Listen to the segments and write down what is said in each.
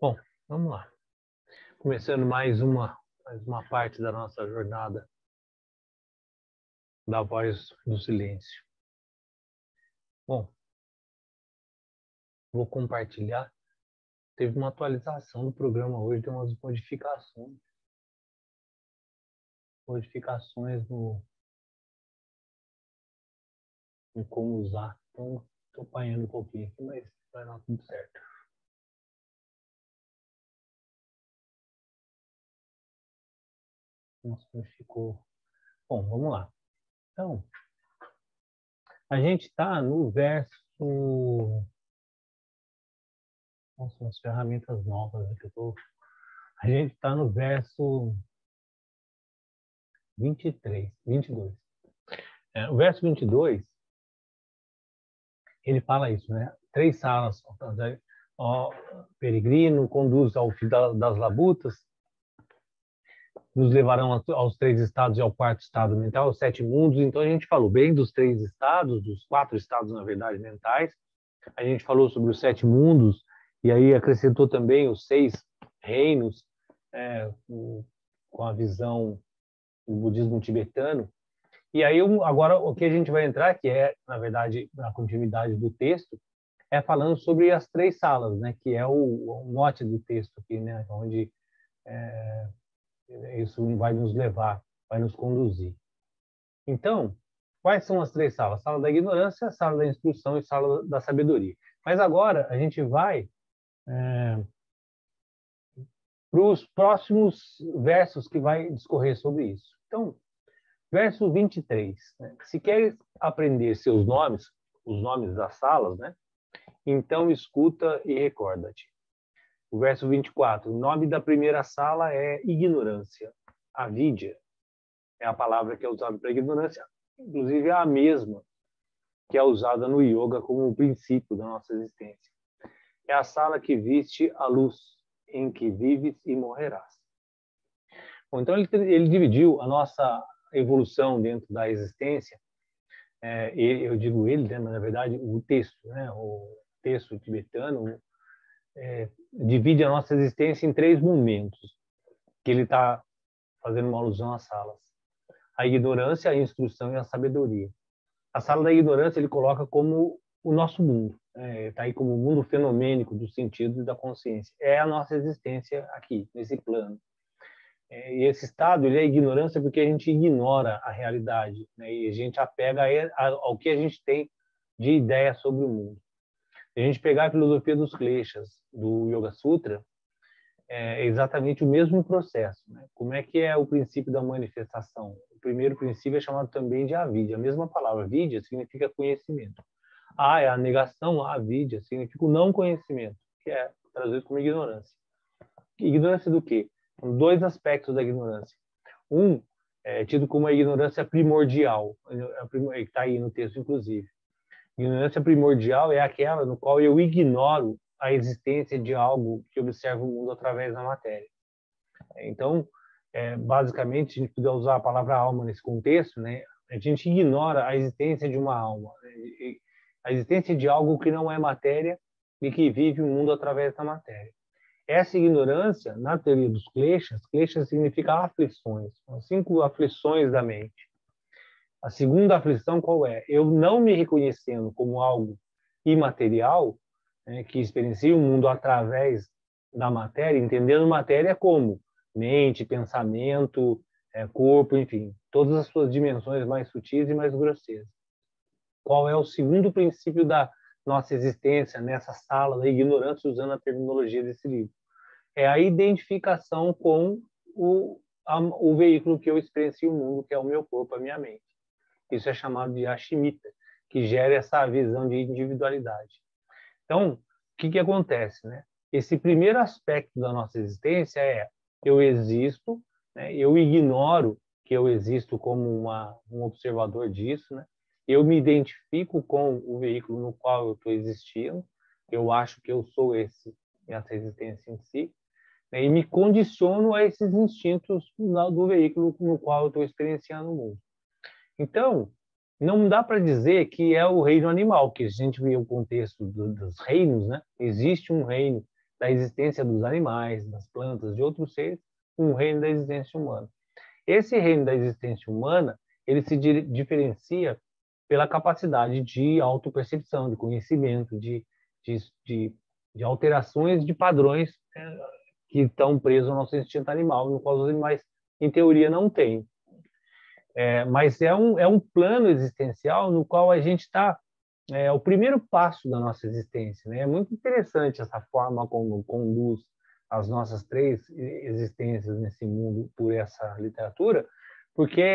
Bom, vamos lá. Começando mais uma parte da nossa jornada da voz do silêncio. Bom, vou compartilhar. Teve uma atualização do programa hoje, tem umas modificações no como usar. Então, estou apanhando um pouquinho aqui, mas vai dar tudo certo. Nossa, ficou. Bom, vamos lá. Então, a gente está no verso. Nossa, umas ferramentas novas aqui. A gente está no verso 22. O verso 22, ele fala isso, né? 3 salas, ó, peregrino, conduz ao fim das labutas, nos levarão aos 3 estados e ao 4º estado mental, os 7 mundos. Então, a gente falou bem dos 3 estados, dos 4 estados, na verdade, mentais. A gente falou sobre os 7 mundos, e aí acrescentou também os 6 reinos, com a visão do budismo tibetano. E aí, agora, o que a gente vai entrar, que é, na verdade, a continuidade do texto, é falando sobre as 3 salas, né? Que é o mote do texto aqui, né? Onde isso vai nos levar, vai nos conduzir. Então, quais são as 3 salas? Sala da ignorância, sala da instrução e sala da sabedoria. Mas agora a gente vai para os próximos versos que vai discorrer sobre isso. Então, verso 23. Né? Se queres aprender seus nomes, os nomes das salas, né? Então escuta e recorda-te. O verso 24. O nome da primeira sala é ignorância. Avidya é a palavra que é usada para ignorância. Inclusive é a mesma que é usada no yoga como o princípio da nossa existência. É a sala que viste a luz, em que vives e morrerás. Bom, então ele dividiu a nossa evolução dentro da existência. Eu digo ele, né, mas na verdade o texto, né, o texto tibetano divide a nossa existência em 3 momentos, que ele está fazendo uma alusão às salas: a ignorância, a instrução e a sabedoria. A sala da ignorância ele coloca como o nosso mundo, está aí como o mundo fenomênico dos sentidos e da consciência. É a nossa existência aqui, nesse plano. E esse estado ele é ignorância porque a gente ignora a realidade, né? E a gente apega ao que a gente tem de ideia sobre o mundo. Se a gente pegar a filosofia dos kleshas, do Yoga Sutra, é exatamente o mesmo processo. Né? Como é que é o princípio da manifestação? O primeiro princípio é chamado também de avidya. A mesma palavra, vidya, significa conhecimento. É a negação, a avidya, significa o não conhecimento, que é traduzido como ignorância. Ignorância do quê? São 2 aspectos da ignorância. Um é tido como a ignorância primordial, que está aí no texto, inclusive. Ignorância primordial é aquela no qual eu ignoro a existência de algo que observa o mundo através da matéria. Então, basicamente, se a gente puder usar a palavra alma nesse contexto, né, a gente ignora a existência de uma alma, a existência de algo que não é matéria e que vive o mundo através da matéria. Essa ignorância, na teoria dos kleshas significa aflições, são 5 aflições da mente. A segunda aflição qual é? Eu não me reconhecendo como algo imaterial, né, que experiencia o mundo através da matéria, entendendo matéria como mente, pensamento, corpo, enfim, todas as suas dimensões mais sutis e mais grosseiras. Qual é o segundo princípio da nossa existência nessa sala da ignorância, usando a terminologia desse livro? É a identificação com o veículo que eu experiencio o mundo, que é o meu corpo, a minha mente. Isso é chamado de Ashimita, que gera essa visão de individualidade. Então, o que acontece, né? Esse primeiro aspecto da nossa existência é: eu existo, né? Eu ignoro que eu existo como um observador disso, né? Eu me identifico com o veículo no qual eu estou existindo, eu acho que eu sou essa existência em si, né? E me condiciono a esses instintos do veículo no qual eu estou experienciando o mundo. Então, não dá para dizer que é o reino animal, que a gente vê o contexto dos reinos, né? Existe um reino da existência dos animais, das plantas, de outros seres, um reino da existência humana. Esse reino da existência humana, ele se diferencia pela capacidade de autopercepção, de conhecimento, de alterações de padrões que estão presos ao nosso instinto animal, no qual os animais, em teoria, não têm. Mas é um plano existencial no qual a gente está o primeiro passo da nossa existência, né? É muito interessante essa forma como conduz as nossas três existências nesse mundo por essa literatura, porque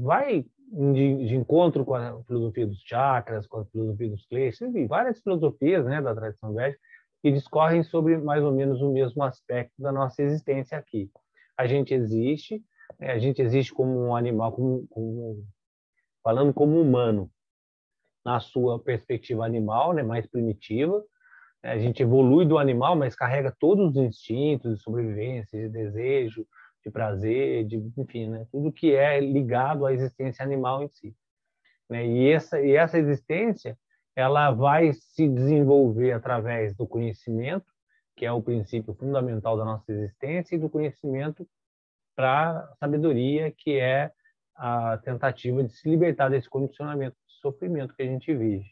vai de encontro com a filosofia dos chakras, com a filosofia dos kleshas, enfim, várias filosofias, né, da tradição védica que discorrem sobre mais ou menos o mesmo aspecto da nossa existência aqui. A gente existe como um animal, falando como humano, na sua perspectiva animal, né, mais primitiva. A gente evolui do animal, mas carrega todos os instintos de sobrevivência, de desejo, de prazer, enfim, né, tudo que é ligado à existência animal em si. Né? E essa existência, ela vai se desenvolver através do conhecimento, que é o princípio fundamental da nossa existência, e do conhecimento para a sabedoria, que é a tentativa de se libertar desse condicionamento de sofrimento que a gente vive.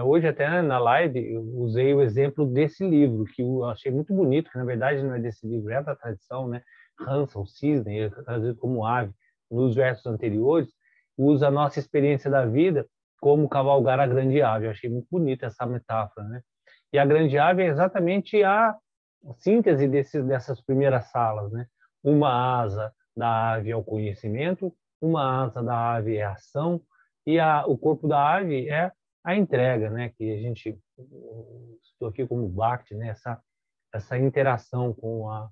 Hoje, até na live, eu usei o exemplo desse livro, que eu achei muito bonito, que na verdade não é desse livro, é da tradição, né? Hansa, o cisne, traduzido como ave, nos versos anteriores, usa a nossa experiência da vida como cavalgar a grande ave. Eu achei muito bonita essa metáfora, né? E a grande ave é exatamente a síntese dessas primeiras salas, né? Uma asa da ave é o conhecimento, uma asa da ave é a ação, e o corpo da ave é a entrega, né? Que a gente estou aqui como Bhakti, né? Essa interação com a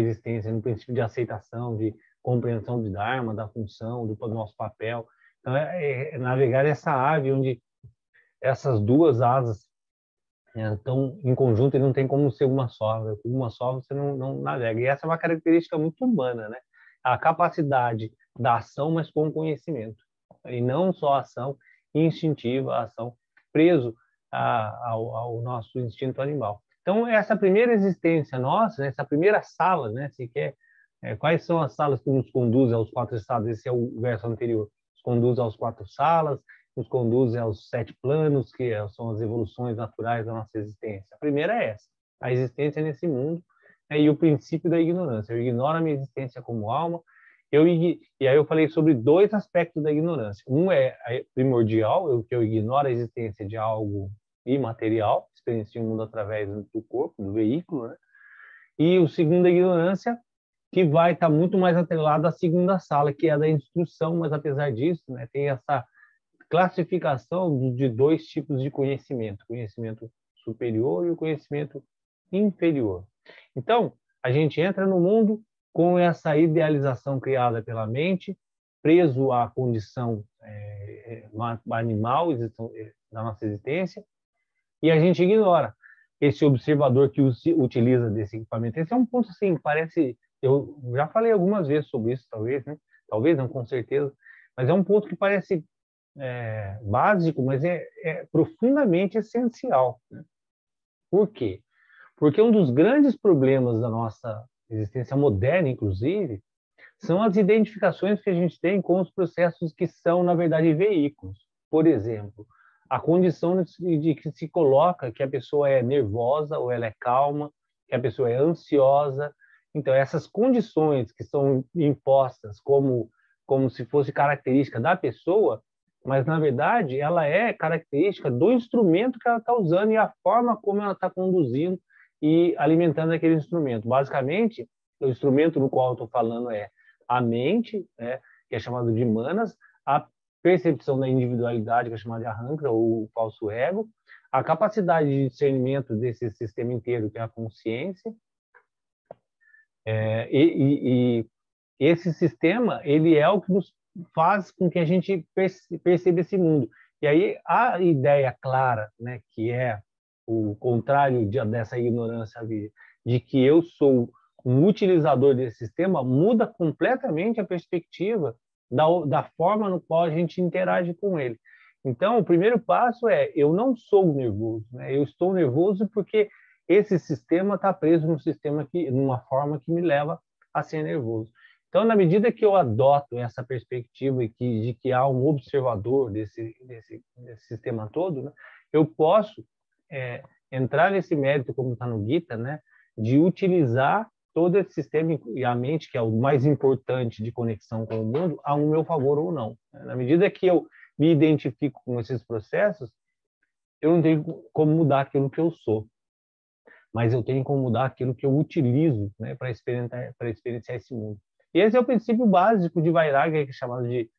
existência, no princípio de aceitação, de compreensão do Dharma, da função, do nosso papel. Então, navegar essa ave onde essas duas asas estão em conjunto e não tem como ser uma só. Uma só você não navega. E essa é uma característica muito humana, né? A capacidade da ação, mas com conhecimento. E não só a ação instintiva, a ação preso ao nosso instinto animal. Então, essa primeira existência nossa, né, essa primeira sala, né, se quer, quais são as salas que nos conduzem aos quatro estados? Esse é o verso anterior. Nos conduz aos quatro salas, nos conduzem aos 7 planos, que são as evoluções naturais da nossa existência. A primeira é essa, a existência nesse mundo, e o princípio da ignorância. Eu ignoro a minha existência como alma, e aí eu falei sobre 2 aspectos da ignorância. Um é primordial, que eu ignoro a existência de algo imaterial, experiencio o mundo através do corpo, do veículo, né? E o segundo é a ignorância, que vai estar muito mais atrelado à segunda sala, que é a da instrução, mas apesar disso, né, tem essa classificação de 2 tipos de conhecimento, conhecimento superior e o conhecimento inferior. Então, a gente entra no mundo com essa idealização criada pela mente, preso à condição animal da nossa existência, e a gente ignora esse observador que utiliza desse equipamento. Esse é um ponto, assim, parece... Eu já falei algumas vezes sobre isso, talvez, né? Talvez, não, com certeza. Mas é um ponto que parece básico, mas é profundamente essencial. Né? Por quê? Porque um dos grandes problemas da nossa existência moderna, inclusive, são as identificações que a gente tem com os processos que são, na verdade, veículos. Por exemplo, a condição de que se coloca que a pessoa é nervosa ou ela é calma, que a pessoa é ansiosa. Então, essas condições que são impostas como se fosse característica da pessoa, mas, na verdade, ela é característica do instrumento que ela está usando e a forma como ela está conduzindo e alimentando aquele instrumento. Basicamente, o instrumento no qual eu estou falando é a mente, né, que é chamado de manas, a percepção da individualidade, que é chamada de ahankara, ou falso ego, a capacidade de discernimento desse sistema inteiro, que é a consciência, e esse sistema, ele é o que nos faz com que a gente perceba esse mundo. E aí a ideia clara, né, que é o contrário dessa ignorância de que eu sou um utilizador desse sistema, muda completamente a perspectiva da forma no qual a gente interage com ele. Então, o primeiro passo é: eu não sou nervoso, né? Eu estou nervoso porque esse sistema está preso num sistema numa forma que me leva a ser nervoso. Então, na medida que eu adoto essa perspectiva de que há um observador desse sistema todo, né, eu posso entrar nesse mérito, como está no Gita, né, de utilizar todo esse sistema e a mente, que é o mais importante de conexão com o mundo, a um meu favor ou não. Na medida que eu me identifico com esses processos, eu não tenho como mudar aquilo que eu sou, mas eu tenho como mudar aquilo que eu utilizo, né, para experienciar esse mundo. E esse é o princípio básico de Vairagya, que é chamado de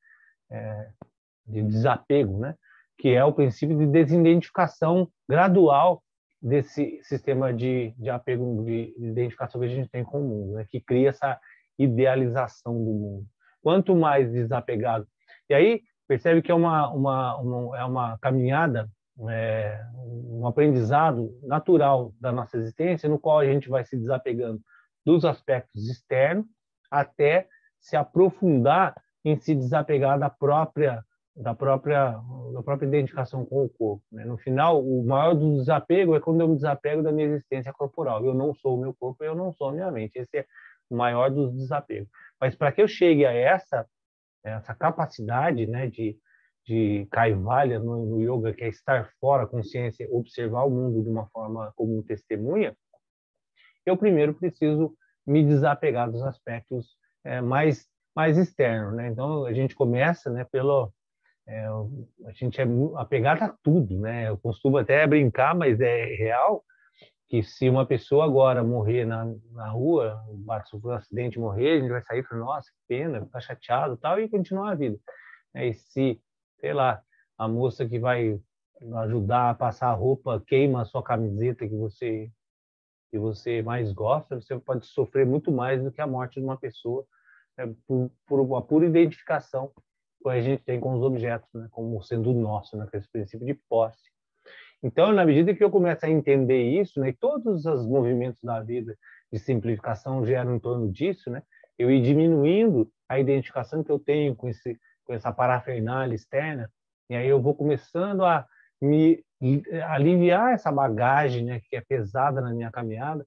desapego, né, que é o princípio de desidentificação gradual desse sistema de apego, de identificação que a gente tem com o mundo, né, que cria essa idealização do mundo. Quanto mais desapegado. E aí, percebe que é uma caminhada, um aprendizado natural da nossa existência, no qual a gente vai se desapegando dos aspectos externos até se aprofundar em se desapegar da própria identificação com o corpo, né? No final, o maior do desapego é quando eu me desapego da minha existência corporal. Eu não sou o meu corpo, eu não sou a minha mente. Esse é o maior dos desapegos. Mas para que eu chegue a essa capacidade, né, de Kaivalya no yoga, que é estar fora, a consciência, observar o mundo de uma forma como testemunha, eu primeiro preciso me desapegar dos aspectos mais externos, né? Então a gente começa, né, a gente é apegado a tudo, né? Eu costumo até brincar, mas é real, que se uma pessoa agora morrer na rua, sofrer um acidente e morrer, a gente vai sair e falar: nossa, que pena, ficar chateado, tal, e continuar a vida. E se, sei lá, a moça que vai ajudar a passar a roupa queima a sua camiseta que você mais gosta, você pode sofrer muito mais do que a morte de uma pessoa, por uma pura identificação que a gente tem com os objetos, né, como sendo nosso, né, com esse princípio de posse. Então, na medida que eu começo a entender isso, né, e todos os movimentos da vida de simplificação geram em torno disso, né, eu ir diminuindo a identificação que eu tenho com essa parafernália externa, e aí eu vou começando a me aliviar essa bagagem, né, que é pesada na minha caminhada,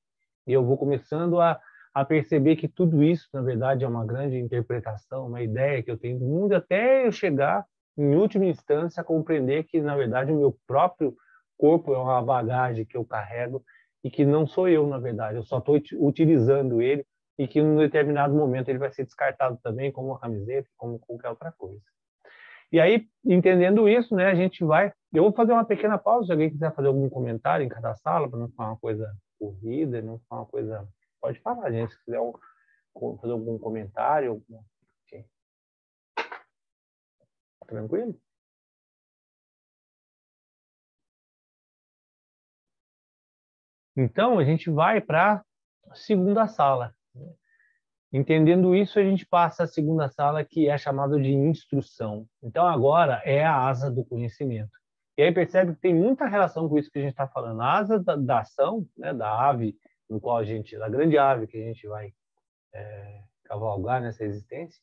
e eu vou começando a perceber que tudo isso, na verdade, é uma grande interpretação, uma ideia que eu tenho do mundo, até eu chegar, em última instância, a compreender que, na verdade, o meu próprio corpo é uma bagagem que eu carrego e que não sou eu, na verdade. Eu só estou utilizando ele e que, em um determinado momento, ele vai ser descartado também, como uma camiseta, como qualquer outra coisa. E aí, entendendo isso, né, a gente vai... Eu vou fazer uma pequena pausa, se alguém quiser fazer algum comentário em cada sala, para não ficar uma coisa corrida, não ficar uma coisa... Pode falar, gente, se quiser fazer algum comentário. Okay. Tranquilo? Então, a gente vai para a segunda sala. Entendendo isso, a gente passa à segunda sala, que é chamada de instrução. Então, agora é a asa do conhecimento. E aí percebe que tem muita relação com isso que a gente está falando. A asa da ação, né, da ave, no qual da grande ave que a gente vai cavalgar nessa existência,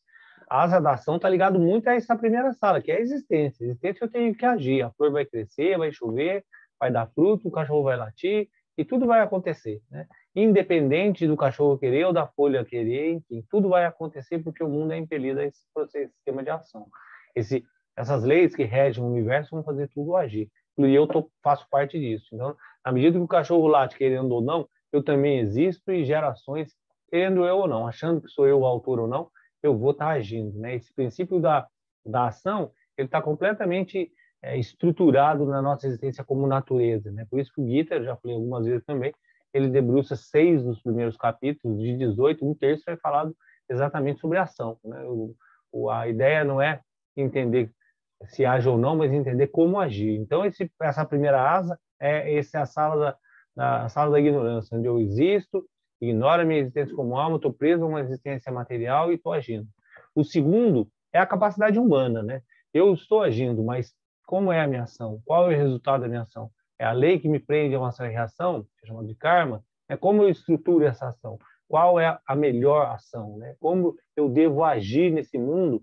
a asa da ação está ligado muito a essa primeira sala, que é a existência. A existência eu tenho que agir. A flor vai crescer, vai chover, vai dar fruto, o cachorro vai latir, e tudo vai acontecer, né? Independente do cachorro querer ou da folha querer, enfim, tudo vai acontecer porque o mundo é impelido a esse processo, sistema de ação. Essas leis que regem o universo vão fazer tudo agir. E eu faço parte disso. Então, à medida que o cachorro late, querendo ou não, eu também existo e gerações, querendo eu ou não, achando que sou eu o autor ou não, eu vou estar agindo, né? Esse princípio da ação, ele está completamente estruturado na nossa existência como natureza, né? Por isso que o Gita, eu já falei algumas vezes também, ele debruça 6 dos primeiros capítulos, de 18, um terço é falado exatamente sobre ação, né? A ideia não é entender se age ou não, mas entender como agir. Então, essa primeira asa é a sala a sala da ignorância, onde eu existo, ignoro a minha existência como alma, estou preso a uma existência material e estou agindo. O segundo é a capacidade humana, né? Eu estou agindo, mas como é a minha ação? Qual é o resultado da minha ação? É a lei que me prende a uma ação e reação, que é chamada de karma? É como eu estruturo essa ação? Qual é a melhor ação, né? Como eu devo agir nesse mundo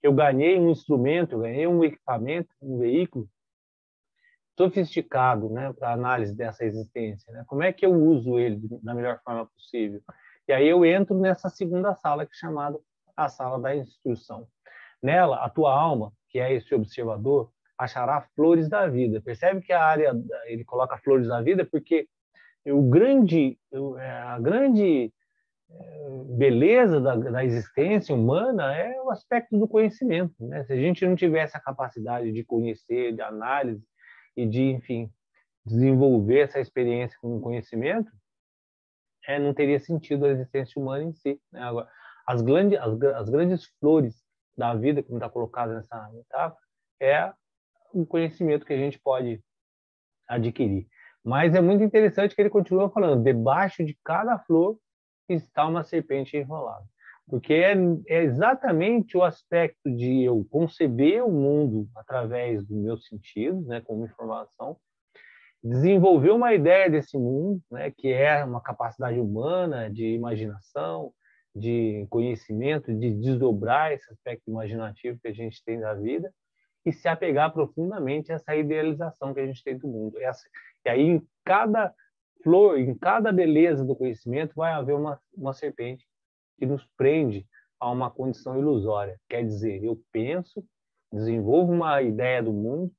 eu ganhei um instrumento, eu ganhei um equipamento, um veículo sofisticado, né, para análise dessa existência, né? Como é que eu uso ele da melhor forma possível? E aí eu entro nessa segunda sala, que é chamada a sala da instrução. Nela, a tua alma, que é esse observador, achará flores da vida. Percebe que a área, ele coloca flores da vida porque a grande beleza da existência humana é o aspecto do conhecimento, né? Se a gente não tivesse a capacidade de conhecer, de análise e de, enfim, desenvolver essa experiência com o conhecimento, não teria sentido a existência humana em si, né? Agora, as grandes flores da vida, como está colocado nessa metáfora, é o conhecimento que a gente pode adquirir. Mas é muito interessante que ele continua falando, debaixo de cada flor está uma serpente enrolada. Porque é exatamente o aspecto de eu conceber o mundo através dos meus sentidos, né, como informação, desenvolver uma ideia desse mundo, né, que é uma capacidade humana de imaginação, de conhecimento, de desdobrar esse aspecto imaginativo que a gente tem da vida e se apegar profundamente a essa idealização que a gente tem do mundo. E aí, em cada flor, em cada beleza do conhecimento, vai haver uma serpente que nos prende a uma condição ilusória. Quer dizer, eu penso, desenvolvo uma ideia do mundo,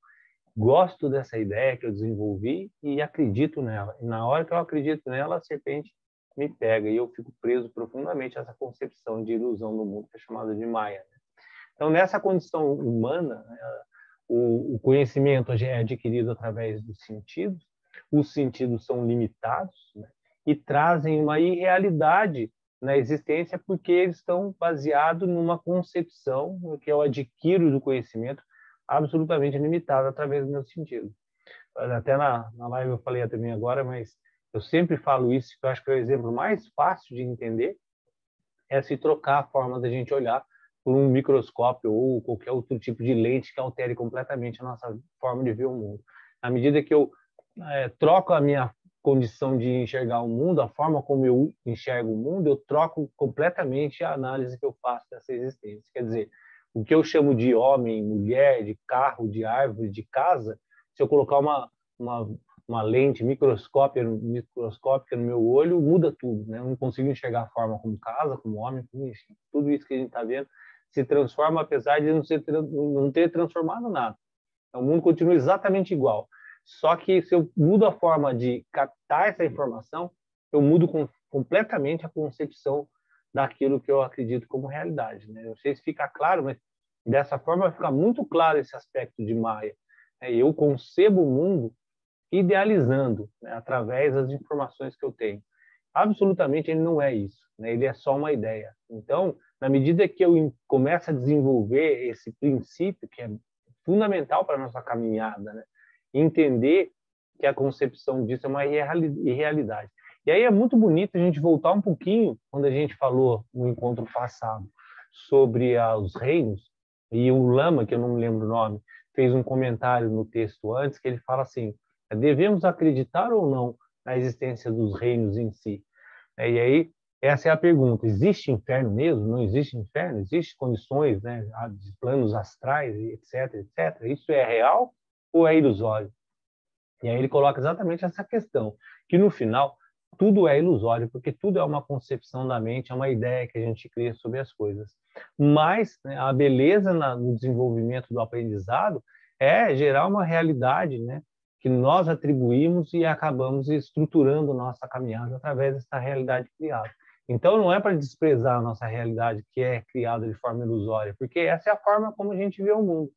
gosto dessa ideia que eu desenvolvi e acredito nela. E na hora que eu acredito nela, a serpente me pega e eu fico preso profundamente a essa concepção de ilusão do mundo que é chamada de Maya. Então, nessa condição humana, o conhecimento é adquirido através dos sentidos, os sentidos são limitados, né, e trazem uma irrealidade na existência porque eles estão baseados numa concepção que eu adquiro do conhecimento absolutamente limitada através dos meus sentidos. Até na live eu falei também agora, mas eu sempre falo isso, que eu acho que é o exemplo mais fácil de entender, é se trocar a forma da gente olhar por um microscópio ou qualquer outro tipo de lente que altere completamente a nossa forma de ver o mundo. À medida que eu troco a minha condição de enxergar o mundo, a forma como eu enxergo o mundo, eu troco completamente a análise que eu faço dessa existência. Quer dizer, o que eu chamo de homem, mulher, de carro, de árvore, de casa, se eu colocar uma lente microscópica no meu olho, muda tudo, né? Eu não consigo enxergar a forma como casa, como homem, como isso. Tudo isso que a gente está vendo se transforma, apesar de não ter transformado nada. Então, o mundo continua exatamente igual. Só que se eu mudo a forma de captar essa informação, eu mudo completamente a concepção daquilo que eu acredito como realidade, né? Não sei se fica claro, mas dessa forma fica muito claro esse aspecto de Maia. Eu concebo o mundo idealizando, né, através das informações que eu tenho. Absolutamente ele não é isso, né? Ele é só uma ideia. Então, na medida que eu começo a desenvolver esse princípio, que é fundamental para a nossa caminhada, né? Entender que a concepção disso é uma irrealidade. E aí é muito bonito a gente voltar um pouquinho, quando a gente falou no encontro passado sobre os reinos, e o Lama, que eu não me lembro o nome, fez um comentário no texto antes, que ele fala assim, devemos acreditar ou não na existência dos reinos em si? E aí, essa é a pergunta. Existe inferno mesmo? Não existe inferno? Existem condições, né, de planos astrais, etc, etc. Isso é real ou é ilusório? E aí ele coloca exatamente essa questão, que no final tudo é ilusório, porque tudo é uma concepção da mente, é uma ideia que a gente cria sobre as coisas. Mas, né, a beleza no desenvolvimento do aprendizado é gerar uma realidade, né, que nós atribuímos e acabamos estruturando nossa caminhada através dessa realidade criada. Então, não é para desprezar a nossa realidade que é criada de forma ilusória, porque essa é a forma como a gente vê o mundo.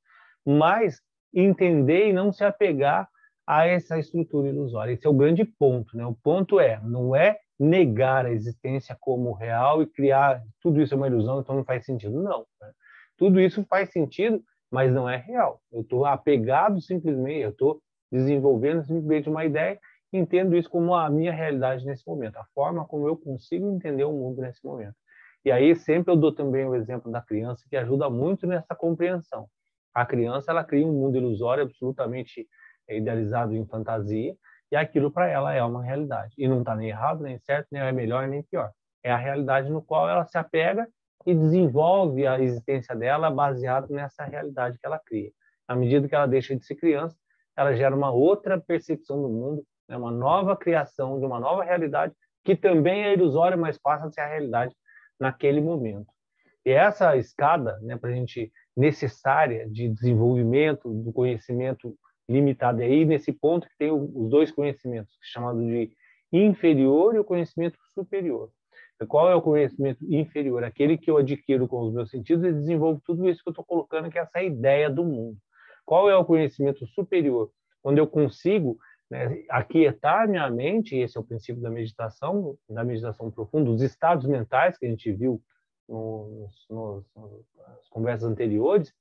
Mas entender e não se apegar a essa estrutura ilusória. Esse é o grande ponto, né? O ponto não é negar a existência como real e criar tudo isso é uma ilusão, então não faz sentido. Não. Né? Tudo isso faz sentido, mas não é real. Eu estou apegado simplesmente, eu estou desenvolvendo simplesmente uma ideia e entendo isso como a minha realidade nesse momento, a forma como eu consigo entender o mundo nesse momento. E aí sempre eu dou também o exemplo da criança, que ajuda muito nessa compreensão. A criança, ela cria um mundo ilusório absolutamente idealizado em fantasia, e aquilo para ela é uma realidade. E não está nem errado, nem certo, nem é melhor, nem pior. É a realidade no qual ela se apega e desenvolve a existência dela baseado nessa realidade que ela cria. À medida que ela deixa de ser criança, ela gera uma outra percepção do mundo, né? Uma nova criação de uma nova realidade que também é ilusória, mas passa a ser a realidade naquele momento. E essa escada, né, para a gente necessária de desenvolvimento do conhecimento limitado, é aí nesse ponto que tem os dois conhecimentos, chamados de inferior e o conhecimento superior. Qual é o conhecimento inferior? Aquele que eu adquiro com os meus sentidos e desenvolvo tudo isso que eu estou colocando, que é essa ideia do mundo. Qual é o conhecimento superior? Quando eu consigo, né, aquietar minha mente, e esse é o princípio da meditação profunda, os estados mentais que a gente viu nas conversas anteriores,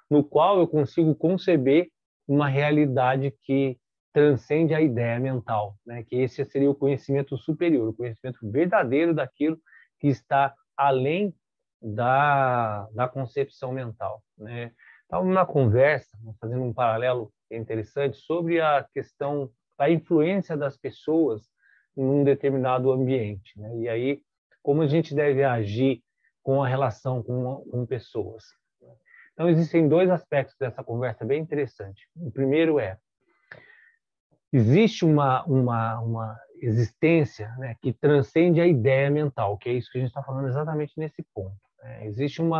no qual eu consigo conceber uma realidade que transcende a ideia mental, né? Que esse seria o conhecimento superior, o conhecimento verdadeiro daquilo que está além da concepção mental, né? Estávamos na conversa, fazendo um paralelo interessante, sobre a questão da influência das pessoas em um determinado ambiente, né? E aí, como a gente deve agir com a relação com pessoas. Então, existem dois aspectos dessa conversa bem interessante. O primeiro é, existe uma existência, né, que transcende a ideia mental, que é isso que a gente está falando exatamente nesse ponto. Né? Existe um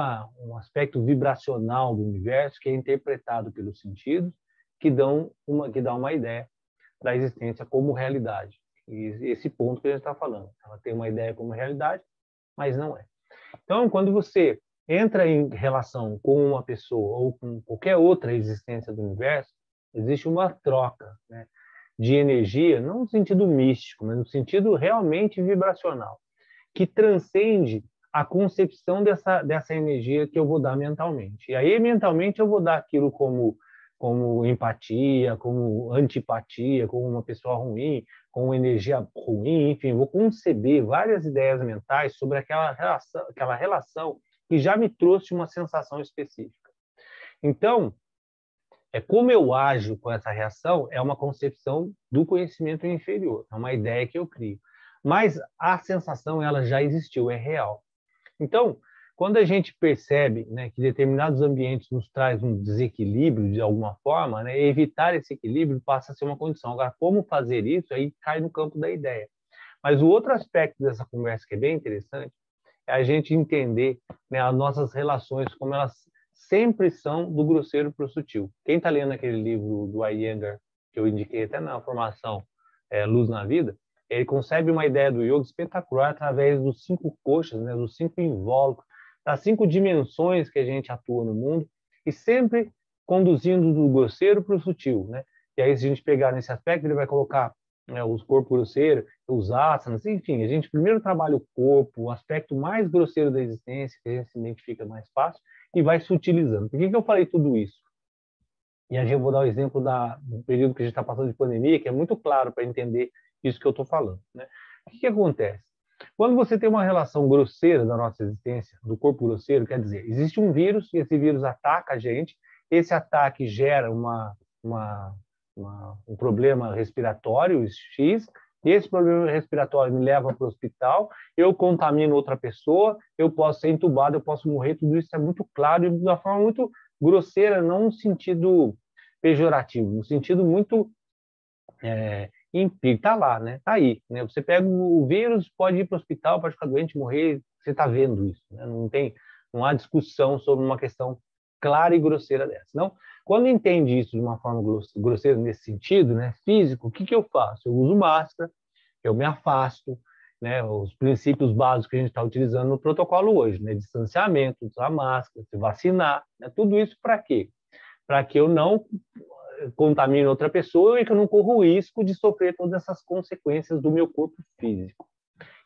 aspecto vibracional do universo que é interpretado pelos sentidos, que dá uma ideia da existência como realidade. E esse ponto que a gente está falando. Ela tem uma ideia como realidade, mas não é. Então, quando você entra em relação com uma pessoa ou com qualquer outra existência do universo, existe uma troca, né, de energia, não no sentido místico, mas no sentido realmente vibracional, que transcende a concepção dessa energia que eu vou dar mentalmente. E aí, mentalmente, eu vou dar aquilo como empatia, como antipatia, como uma pessoa ruim, com energia ruim, enfim, vou conceber várias ideias mentais sobre aquela relação que já me trouxe uma sensação específica. Então, como eu ajo com essa reação é uma concepção do conhecimento inferior, é uma ideia que eu crio. Mas a sensação ela já existiu, é real. Então, quando a gente percebe, né, que determinados ambientes nos traz um desequilíbrio de alguma forma, né, evitar esse equilíbrio passa a ser uma condição. Agora, como fazer isso, aí cai no campo da ideia. Mas o outro aspecto dessa conversa que é bem interessante é a gente entender, né, as nossas relações, como elas sempre são do grosseiro para o sutil. Quem está lendo aquele livro do Iyengar, que eu indiquei até na formação Luz na Vida, ele concebe uma ideia do yoga espetacular através dos 5 coxas, né, dos 5 invólucros, das 5 dimensões que a gente atua no mundo, e sempre conduzindo do grosseiro para o sutil. Né? E aí, se a gente pegar nesse aspecto, ele vai colocar, né, os corpos grosseiros, os asanas, enfim, a gente primeiro trabalha o corpo, o aspecto mais grosseiro da existência, que a gente se identifica mais fácil, e vai sutilizando. Por que eu falei tudo isso? E aí eu vou dar o exemplo do período que a gente está passando de pandemia, que é muito claro para entender isso que eu estou falando. Né? O que acontece? Quando você tem uma relação grosseira da nossa existência, do corpo grosseiro, quer dizer, existe um vírus, e esse vírus ataca a gente, esse ataque gera um problema respiratório X, esse problema respiratório me leva para o hospital, eu contamino outra pessoa, eu posso ser entubado, eu posso morrer, tudo isso é muito claro e de uma forma muito grosseira, não no sentido pejorativo, no sentido muito empírico, está lá, né? Está aí, né? Você pega o vírus, pode ir para o hospital, pode ficar doente, morrer, você está vendo isso, né? Não há discussão sobre uma questão clara e grosseira dessa. Não? Quando entende isso de uma forma grosseira nesse sentido, né, físico, o que eu faço? Eu uso máscara, eu me afasto, né, os princípios básicos que a gente está utilizando no protocolo hoje, né, distanciamento, usar máscara, se vacinar, né, tudo isso para quê? Para que eu não contamine outra pessoa e que eu não corra o risco de sofrer todas essas consequências do meu corpo físico.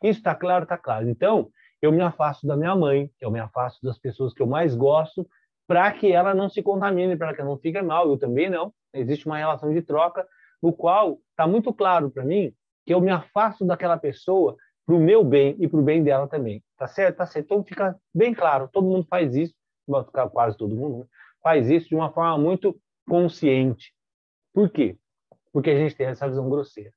Isso está claro? Está claro. Então, eu me afasto da minha mãe, eu me afasto das pessoas que eu mais gosto, para que ela não se contamine, para que ela não fique mal, eu também não. Existe uma relação de troca, no qual está muito claro para mim que eu me afasto daquela pessoa para o meu bem e para o bem dela também. Tá certo? Tá certo. Então fica bem claro, todo mundo faz isso, quase todo mundo, né? Faz isso de uma forma muito consciente. Por quê? Porque a gente tem essa visão grosseira.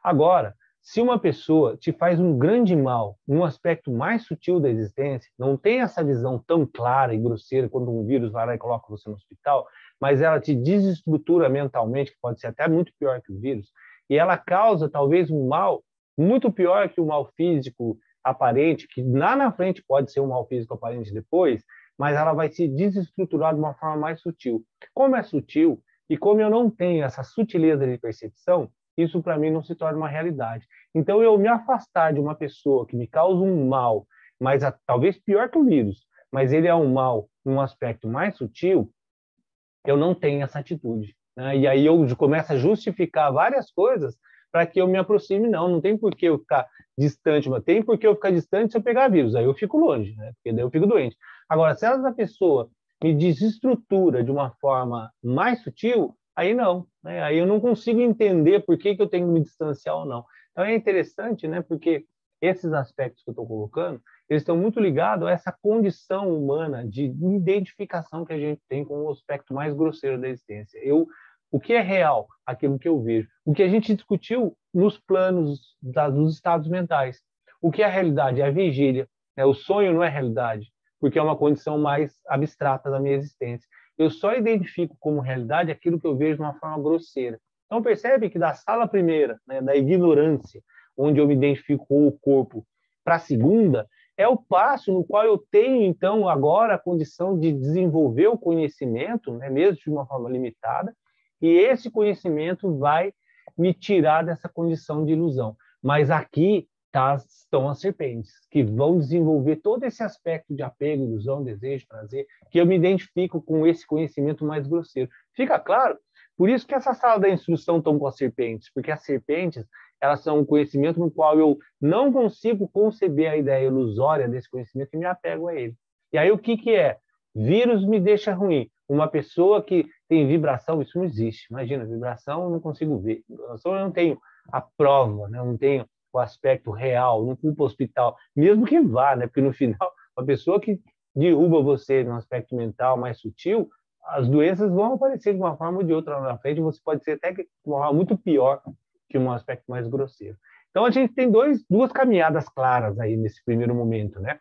Agora, Se uma pessoa te faz um grande mal, um aspecto mais sutil da existência, não tem essa visão tão clara e grosseira quando um vírus vai lá e coloca você no hospital, mas ela te desestrutura mentalmente, que pode ser até muito pior que o vírus, e ela causa talvez um mal muito pior que o mal físico aparente, que lá na frente pode ser um mal físico aparente depois, mas ela vai se desestruturar de uma forma mais sutil. Como é sutil, e como eu não tenho essa sutileza de percepção, isso para mim não se torna uma realidade. Então, eu me afastar de uma pessoa que me causa um mal, mas talvez pior que o vírus, mas ele é um mal num aspecto mais sutil, eu não tenho essa atitude. Né? E aí eu começo a justificar várias coisas para que eu me aproxime. Não tem por que eu ficar distante, mas tem por que eu ficar distante se eu pegar vírus. Aí eu fico longe, né? Porque daí eu fico doente. Agora, se essa pessoa me desestrutura de uma forma mais sutil, aí não. Né? Aí eu não consigo entender por que eu tenho que me distanciar ou não. Então é interessante, né? Porque esses aspectos que eu estou colocando, eles estão muito ligados a essa condição humana de identificação que a gente tem com o aspecto mais grosseiro da existência. O que é real? Aquilo que eu vejo. O que a gente discutiu nos planos dos estados mentais. O que é a realidade? É a vigília. Né? O sonho não é realidade, porque é uma condição mais abstrata da minha existência. Eu só identifico como realidade aquilo que eu vejo de uma forma grosseira. Então percebe que da sala primeira, né, da ignorância, onde eu me identifico com o corpo, para a segunda, é o passo no qual eu tenho, então, agora a condição de desenvolver o conhecimento, né, mesmo de uma forma limitada, e esse conhecimento vai me tirar dessa condição de ilusão. Mas aqui estão as serpentes, que vão desenvolver todo esse aspecto de apego, ilusão, desejo, prazer, que eu me identifico com esse conhecimento mais grosseiro. Fica claro? Por isso que essa sala da instrução estão com as serpentes, porque as serpentes, elas são um conhecimento no qual eu não consigo conceber a ideia ilusória desse conhecimento e me apego a ele. E aí o que é? Vírus me deixa ruim. Uma pessoa que tem vibração, isso não existe. Imagina, vibração eu não consigo ver. Vibração eu não tenho a prova, né? Eu não tenho o aspecto real, não fui para o hospital, mesmo que vá, né? Porque no final, uma pessoa que derruba você num aspecto mental mais sutil, as doenças vão aparecer de uma forma ou de outra lá na frente, você pode ser até de uma forma muito pior que um aspecto mais grosseiro. Então, a gente tem duas caminhadas claras aí nesse primeiro momento, né?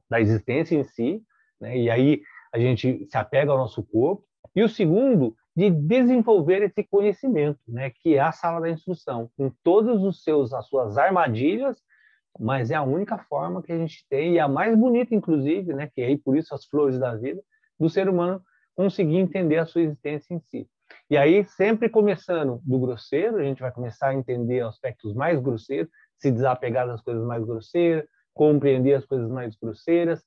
Da existência em si, né? E aí a gente se apega ao nosso corpo, e o segundo, de desenvolver esse conhecimento, né? Que é a sala da instrução, com todas as suas armadilhas, mas é a única forma que a gente tem, e a mais bonita, inclusive, né? Que é aí, por isso, as flores da vida, do ser humano conseguir entender a sua existência em si. E aí, sempre começando do grosseiro, a gente vai começar a entender aspectos mais grosseiros, se desapegar das coisas mais grosseiras, compreender as coisas mais grosseiras,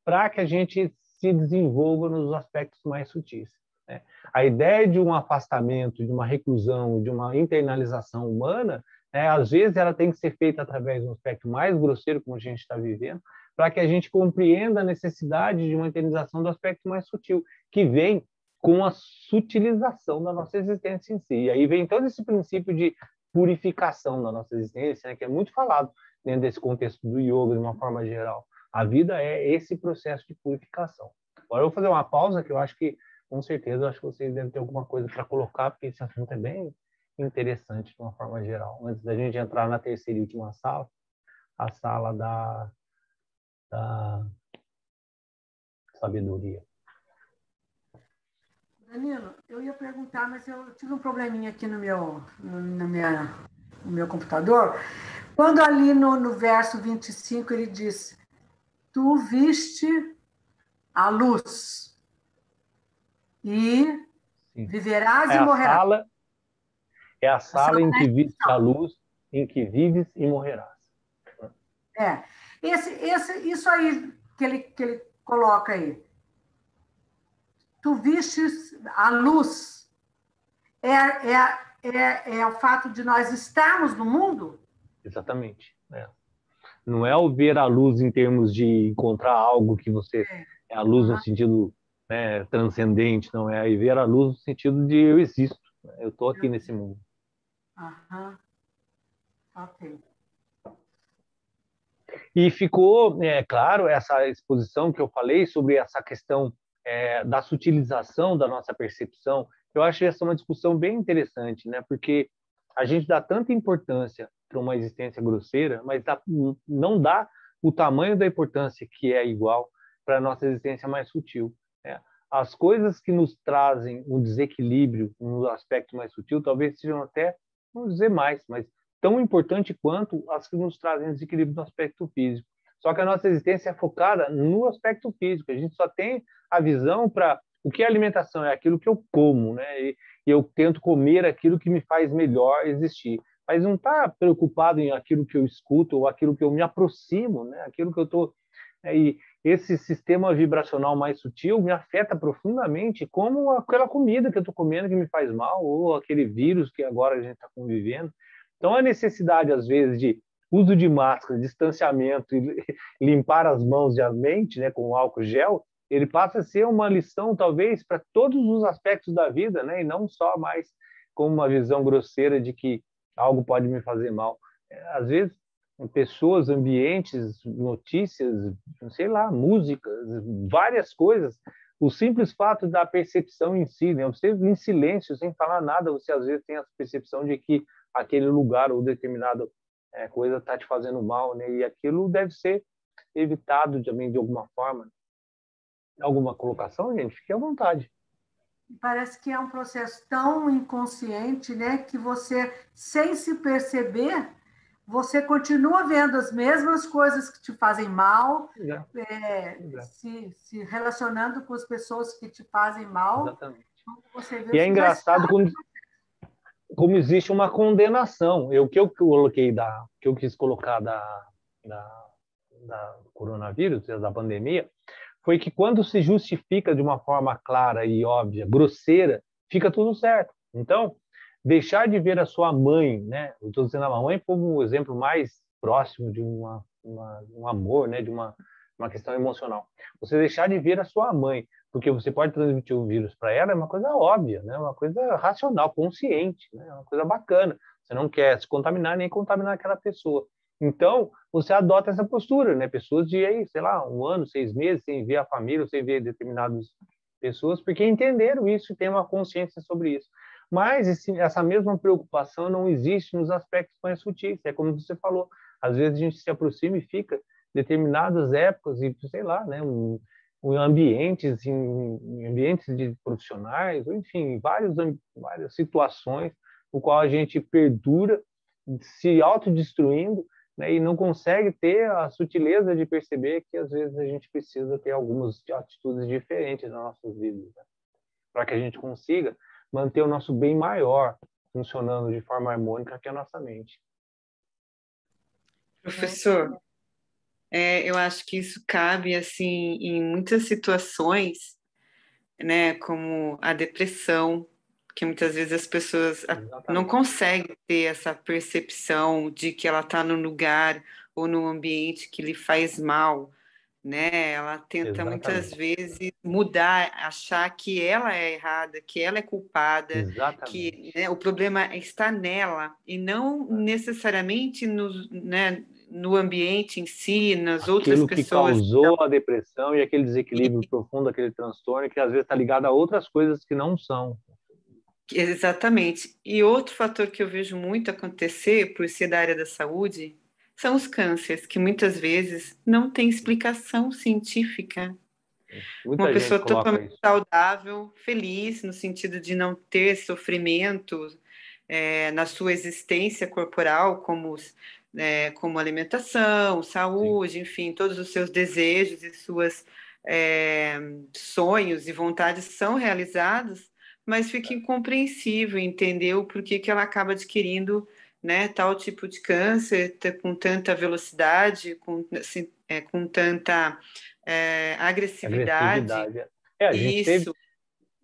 para que a gente se desenvolva nos aspectos mais sutis. Né? A ideia de um afastamento, de uma reclusão, de uma internalização humana, né, às vezes ela tem que ser feita através de um aspecto mais grosseiro, como a gente está vivendo, para que a gente compreenda a necessidade de uma internalização do aspecto mais sutil, que vem com a sutilização da nossa existência em si. E aí vem todo esse princípio de purificação da nossa existência, né, que é muito falado dentro desse contexto do yoga, de uma forma geral. A vida é esse processo de purificação. Agora eu vou fazer uma pausa, que eu acho que, com certeza, eu acho que vocês devem ter alguma coisa para colocar, porque esse assunto é bem interessante de uma forma geral. Antes da gente entrar na terceira e última sala, a sala da sabedoria. Danilo, eu ia perguntar, mas eu tive um probleminha aqui no meu computador. Quando ali no verso 25 ele diz: Tu viste a luz e Sim. viverás e morrerás. É a sala em que viste a luz, em que vives e morrerás. É. Isso aí que ele coloca aí. Tu vistes a luz. É o fato de nós estarmos no mundo? Exatamente. É. Não é o ver a luz em termos de encontrar algo que você... É a luz no sentido, né, transcendente, não é? E ver a luz no sentido de eu existo. Eu estou aqui nesse mundo. Aham. Ok. E ficou, claro, essa exposição que eu falei sobre essa questão da sutilização da nossa percepção. Eu acho essa uma discussão bem interessante, né? Porque a gente dá tanta importância para uma existência grosseira, mas não dá o tamanho da importância que é igual para a nossa existência mais sutil, né? As coisas que nos trazem um desequilíbrio no aspecto mais sutil talvez sejam até, vamos dizer mais, mas tão importante quanto as que nos trazem desequilíbrio no aspecto físico. Só que a nossa existência é focada no aspecto físico. A gente só tem a visão para o que é alimentação, é aquilo que eu como, né? E eu tento comer aquilo que me faz melhor existir. Mas não está preocupado em aquilo que eu escuto ou aquilo que eu me aproximo, né? Aquilo que eu estou... E esse sistema vibracional mais sutil me afeta profundamente, como aquela comida que eu estou comendo que me faz mal, ou aquele vírus que agora a gente está convivendo. Então, a necessidade, às vezes, de uso de máscara, distanciamento e limpar as mãos e a mente, né, com álcool gel, ele passa a ser uma lição, talvez, para todos os aspectos da vida, né, e não só mais como uma visão grosseira de que algo pode me fazer mal. Às vezes, pessoas, ambientes, notícias, sei lá, músicas, várias coisas. O simples fato da percepção em si, né? Você em silêncio, sem falar nada, você às vezes tem a percepção de que aquele lugar ou determinada coisa está te fazendo mal, né? E aquilo deve ser evitado também de alguma forma. Alguma colocação, gente? Fique à vontade. Parece que é um processo tão inconsciente, né, que você, sem se perceber, você continua vendo as mesmas coisas que te fazem mal, se relacionando com as pessoas que te fazem mal. Exatamente. Você vê, E é você já engraçado está... como existe uma condenação. Que eu coloquei que eu quis colocar da coronavírus, da pandemia, foi que quando se justifica de uma forma clara e óbvia, grosseira, fica tudo certo. Então, deixar de ver a sua mãe, né? Eu estou dizendo a mãe como um exemplo mais próximo de um amor, né? De uma questão emocional. Você deixar de ver a sua mãe, porque você pode transmitir o vírus para ela, é uma coisa óbvia, né? Uma coisa racional, consciente, né? Uma coisa bacana. Você não quer se contaminar nem contaminar aquela pessoa. Então, você adota essa postura, né? Pessoas de aí, sei lá, 1 ano, 6 meses, sem ver a família, sem ver determinadas pessoas, porque entenderam isso e têm uma consciência sobre isso. Mas essa mesma preocupação não existe nos aspectos mais sutis. É como você falou, às vezes a gente se aproxima e fica determinadas épocas e, sei lá, né? Em ambientes de profissionais, ou enfim, várias situações no qual a gente perdura se autodestruindo, né, e não consegue ter a sutileza de perceber que às vezes a gente precisa ter algumas atitudes diferentes nas nossas vidas, né, para que a gente consiga manter o nosso bem maior funcionando de forma harmônica, que é a nossa mente. Professor, eu acho que isso cabe assim em muitas situações, né, como a depressão, que muitas vezes as pessoas não conseguem ter essa percepção de que ela está num lugar ou num ambiente que lhe faz mal, né? Ela tenta muitas vezes mudar, achar que ela é errada, que ela é culpada, que, né, o problema está nela e não necessariamente no ambiente em si, nas outras pessoas. Aquilo que causou a depressão e aquele desequilíbrio profundo, aquele transtorno, que às vezes está ligado a outras coisas que não são. Exatamente. E outro fator que eu vejo muito acontecer, por ser da área da saúde, são os cânceres, que muitas vezes não tem explicação científica. Uma pessoa totalmente saudável, feliz, no sentido de não ter sofrimento na sua existência corporal, como alimentação, saúde, enfim, todos os seus desejos e suas sonhos e vontades são realizados, mas fica incompreensível entender o porquê que ela acaba adquirindo, né, tal tipo de câncer com tanta velocidade, com tanta agressividade. A gente teve,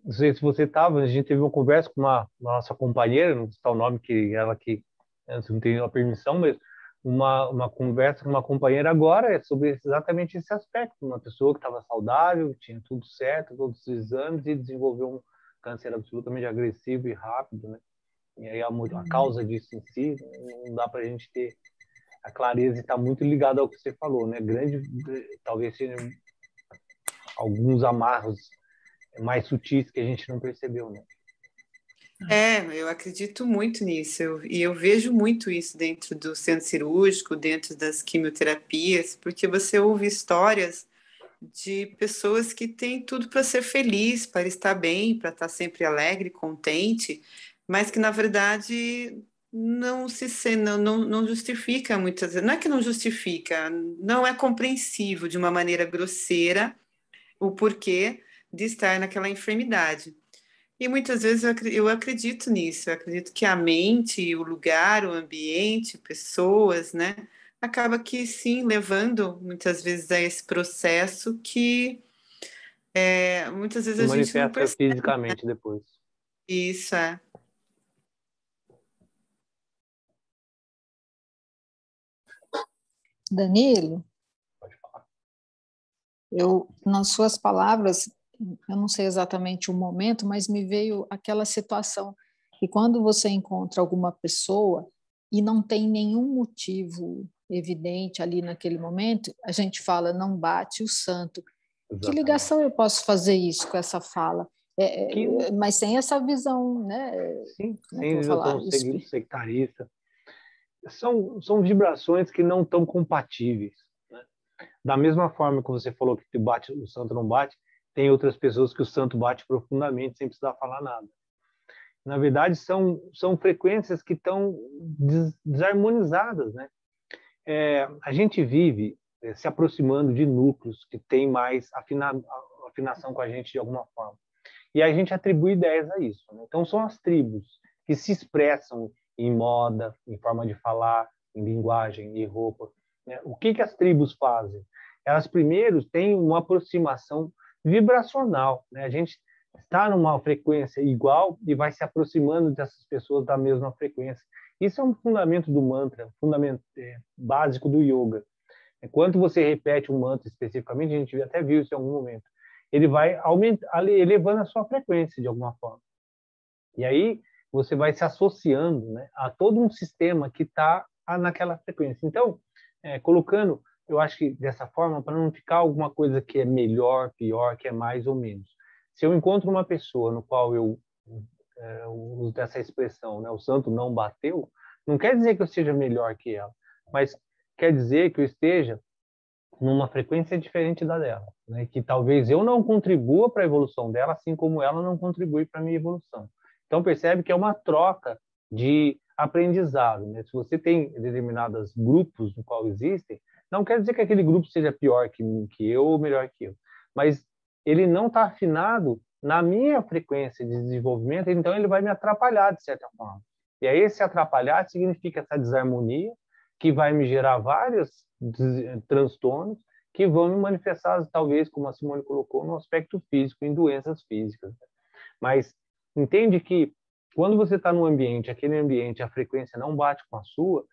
não sei se você estava, a gente teve uma conversa com uma nossa companheira, não sei o nome que ela que não tem a permissão, mas uma conversa com uma companheira agora sobre exatamente esse aspecto, uma pessoa que estava saudável, tinha tudo certo, todos os exames e desenvolveu um câncer absolutamente agressivo e rápido, né? E aí a causa disso em si não dá para a gente ter a clareza e está muito ligado ao que você falou, né? Talvez seja alguns amarros mais sutis que a gente não percebeu, né? Eu acredito muito nisso, e eu vejo muito isso dentro do centro cirúrgico, dentro das quimioterapias, porque você ouve histórias de pessoas que têm tudo para ser feliz, para estar bem, para estar sempre alegre, contente, mas que na verdade não justifica muitas vezes. Não é que não justifica, não é compreensível de uma maneira grosseira o porquê de estar naquela enfermidade. E muitas vezes eu acredito nisso, eu acredito que a mente, o lugar, o ambiente, pessoas, né, acaba que sim, levando muitas vezes a esse processo que muitas vezes Se a gente não manifesta percebe. fisicamente depois. Isso é. Danilo, Pode falar. nas suas palavras, eu não sei exatamente o momento, mas me veio aquela situação que quando você encontra alguma pessoa e não tem nenhum motivo evidente ali naquele momento, a gente fala, não bate o santo. Que Exatamente. ligação eu posso fazer isso com essa fala? Mas sem essa visão, né? Sim, Como é que sem eu vou visão falar? tão sectarista. São vibrações que não estão compatíveis, né? Da mesma forma que você falou que bate, o santo não bate, tem outras pessoas que o santo bate profundamente sem precisar falar nada. Na verdade, são frequências que estão desarmonizadas, né? A gente vive se aproximando de núcleos que têm mais afinação com a gente de alguma forma. E a gente atribui ideias a isso, né? Então, são as tribos que se expressam em moda, em forma de falar, em linguagem, em roupa, né? O que as tribos fazem? Elas, primeiro, têm uma aproximação vibracional, né? A gente está numa frequência igual e vai se aproximando dessas pessoas da mesma frequência. Isso é um fundamento do mantra, fundamento básico do yoga. Enquanto você repete um mantra especificamente, a gente até viu isso em algum momento, ele vai elevando a sua frequência de alguma forma. E aí você vai se associando, né, a todo um sistema que está naquela frequência. Então, colocando, eu acho que dessa forma, para não ficar alguma coisa que é melhor, pior, que é mais ou menos. Se eu encontro uma pessoa no qual eu uso dessa expressão, né, o santo não bateu, não quer dizer que eu seja melhor que ela, mas quer dizer que eu esteja numa frequência diferente da dela, né? Que talvez eu não contribua para a evolução dela, assim como ela não contribui para a minha evolução. Então percebe que é uma troca de aprendizado, né? Se você tem determinados grupos no qual existem, não quer dizer que aquele grupo seja pior que eu ou melhor que eu, mas ele não está afinado na minha frequência de desenvolvimento, então ele vai me atrapalhar de certa forma. E aí esse atrapalhar significa essa desarmonia que vai me gerar vários transtornos que vão me manifestar, talvez, como a Simone colocou, no aspecto físico, em doenças físicas. Mas entende que quando você está num ambiente, aquele ambiente, a frequência não bate com a sua,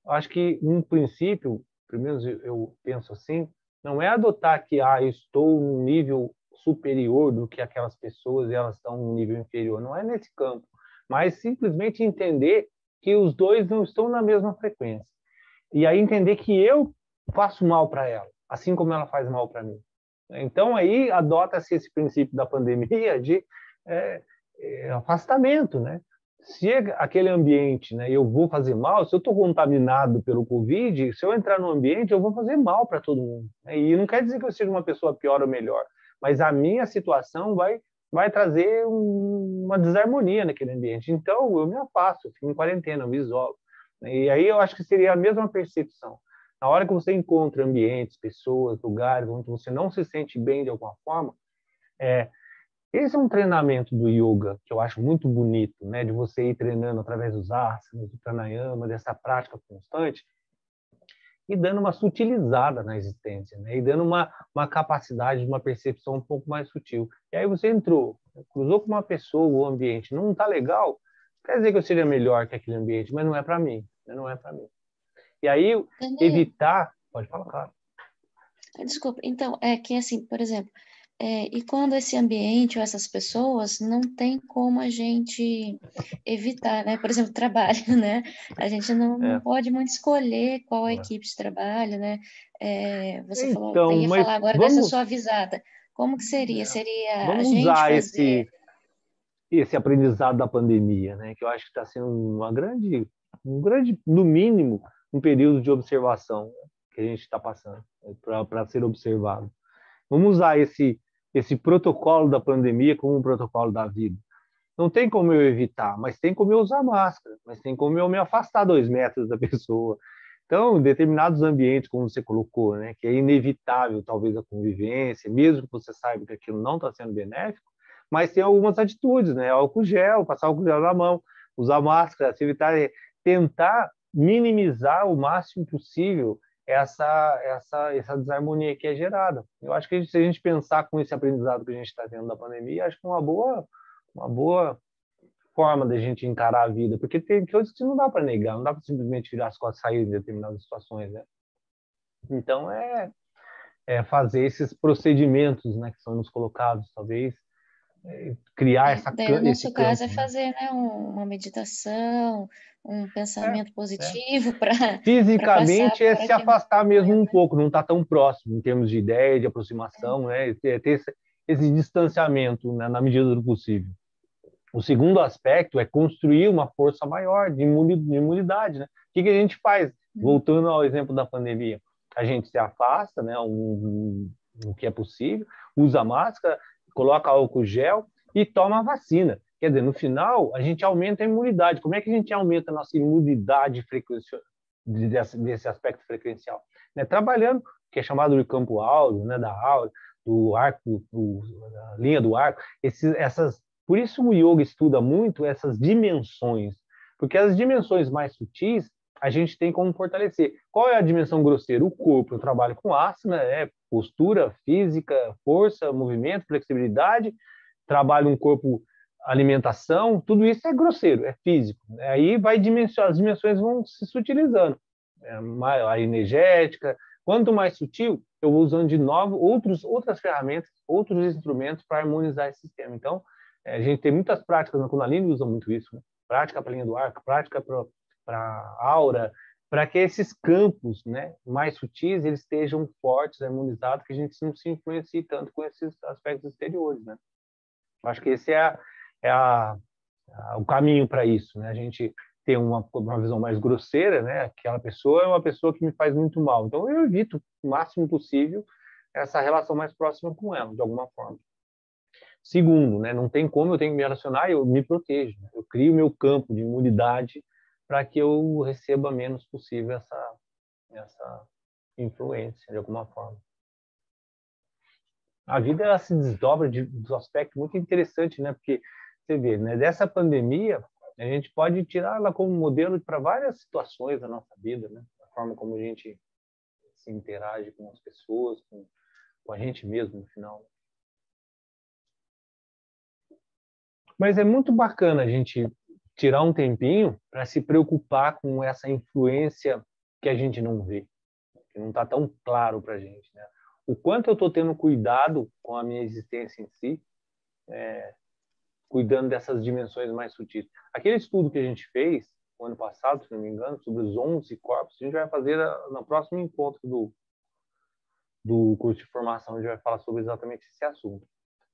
acho que, um princípio, pelo menos eu penso assim, não é adotar que eu estou num nível superior do que aquelas pessoas e elas estão num nível inferior. Não é nesse campo, mas simplesmente entender que os dois não estão na mesma frequência. E aí entender que eu faço mal para ela, assim como ela faz mal para mim. Então aí adota-se esse princípio da pandemia de afastamento, né? Se aquele ambiente, né, eu vou fazer mal, se eu estou contaminado pelo Covid, se eu entrar no ambiente, eu vou fazer mal para todo mundo. Né? E não quer dizer que eu seja uma pessoa pior ou melhor, mas a minha situação vai trazer uma desarmonia naquele ambiente. Então eu me afasto, eu fico em quarentena, eu me isolo. E aí eu acho que seria a mesma percepção. Na hora que você encontra ambientes, pessoas, lugares onde você não se sente bem de alguma forma, esse é um treinamento do yoga que eu acho muito bonito, né? De você ir treinando através dos asanas, do pranayama, dessa prática constante, e dando uma sutilizada na existência, né? E dando uma capacidade de uma percepção um pouco mais sutil. E aí você entrou, cruzou com uma pessoa, o ambiente não está legal, quer dizer que eu seja melhor que aquele ambiente, mas não é para mim, né? Não é para mim. E aí evitar, pode falar, claro. Desculpa, então, é que assim, por exemplo, e quando esse ambiente ou essas pessoas não tem como a gente evitar, né? Por exemplo, trabalho, né? A gente não pode muito escolher qual a equipe de trabalho, né? Você falou, ia falar agora dessa sua avisada. Como que seria? Seria vamos a gente usar fazer... esse aprendizado da pandemia, né? Que eu acho que está sendo um grande, no mínimo, um período de observação que a gente está passando para ser observado. Vamos usar esse protocolo da pandemia como um protocolo da vida. Não tem como eu evitar, mas tem como eu usar máscara, mas tem como eu me afastar 2 metros da pessoa. Então, em determinados ambientes, como você colocou, né, que é inevitável talvez a convivência, mesmo que você saiba que aquilo não está sendo benéfico, mas tem algumas atitudes, né, álcool gel, passar álcool gel na mão, usar máscara, se evitar, tentar minimizar o máximo possível essa desarmonia que é gerada. Eu acho que se a gente pensar com esse aprendizado que a gente está tendo da pandemia, acho que é uma boa forma da gente encarar a vida, porque tem coisas que não dá para negar, não dá para simplesmente virar as costas e sair em determinadas situações, né? Então, fazer esses procedimentos, né, que são nos colocados, talvez, criar Daí, no esse nosso caso, é campo, né? fazer, né, uma meditação, um É, pensamento é. positivo para passar Fisicamente é por se aquele afastar mesmo um momento. pouco, não estar tão próximo em termos de ideia, de aproximação, né? Ter esse distanciamento, né, na medida do possível. O segundo aspecto é construir uma força maior de imunidade, né? O que a gente faz? Voltando ao exemplo da pandemia, a gente se afasta, né, o que é possível, usa máscara, coloca álcool gel e toma a vacina. Quer dizer, no final, a gente aumenta a imunidade. Como é que a gente aumenta a nossa imunidade desse aspecto frequencial? Né? Trabalhando, que é chamado de campo áureo, né, da áurea, do arco, da linha do arco, por isso o yoga estuda muito essas dimensões, porque as dimensões mais sutis a gente tem como fortalecer. Qual é a dimensão grosseira? O corpo. Eu trabalho com asana, postura física, força, movimento, flexibilidade. Trabalho um corpo, alimentação. Tudo isso é grosseiro, é físico. Aí as dimensões vão se sutilizando. A energética. Quanto mais sutil, eu vou usando de novo outras ferramentas, outros instrumentos para harmonizar esse sistema. Então, a gente tem muitas práticas na Kundalini, usa muito isso, né? Prática para a linha do arco, prática para aura, para que esses campos, né, mais sutis eles estejam fortes, harmonizados, que a gente não se influencie tanto com esses aspectos exteriores, né? Acho que esse o caminho para isso, né? A gente ter uma visão mais grosseira, né? Aquela pessoa é uma pessoa que me faz muito mal, então eu evito o máximo possível essa relação mais próxima com ela, de alguma forma. Segundo, né, não tem como eu tenho que me relacionar, eu me protejo. Né? Eu crio meu campo de imunidade para que eu receba menos possível essa influência, de alguma forma. A vida ela se desdobra de um aspecto muito interessante, né? Porque você vê, né, dessa pandemia, a gente pode tirar ela como modelo para várias situações da nossa vida, né? A forma como a gente se interage com as pessoas, com a gente mesmo, no final. Mas é muito bacana a gente tirar um tempinho para se preocupar com essa influência que a gente não vê, que não está tão claro para a gente, né? O quanto eu estou tendo cuidado com a minha existência em si, cuidando dessas dimensões mais sutis. Aquele estudo que a gente fez no ano passado, se não me engano, sobre os 11 corpos, a gente vai fazer no próximo encontro do curso de formação, a gente vai falar sobre exatamente esse assunto.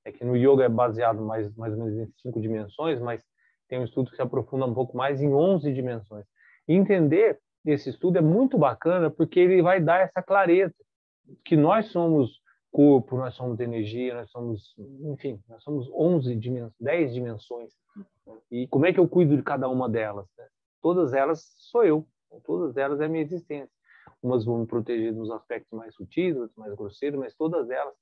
É que no yoga é baseado mais ou menos em 5 dimensões, mas tem um estudo que se aprofunda um pouco mais em 11 dimensões. E entender esse estudo é muito bacana porque ele vai dar essa clareza que nós somos corpo, nós somos energia, nós somos, enfim, nós somos 10 dimensões. E como é que eu cuido de cada uma delas? Né? Todas elas sou eu, todas elas é a minha existência. Umas vão me proteger nos aspectos mais sutis, outras mais grosseiros, mas todas elas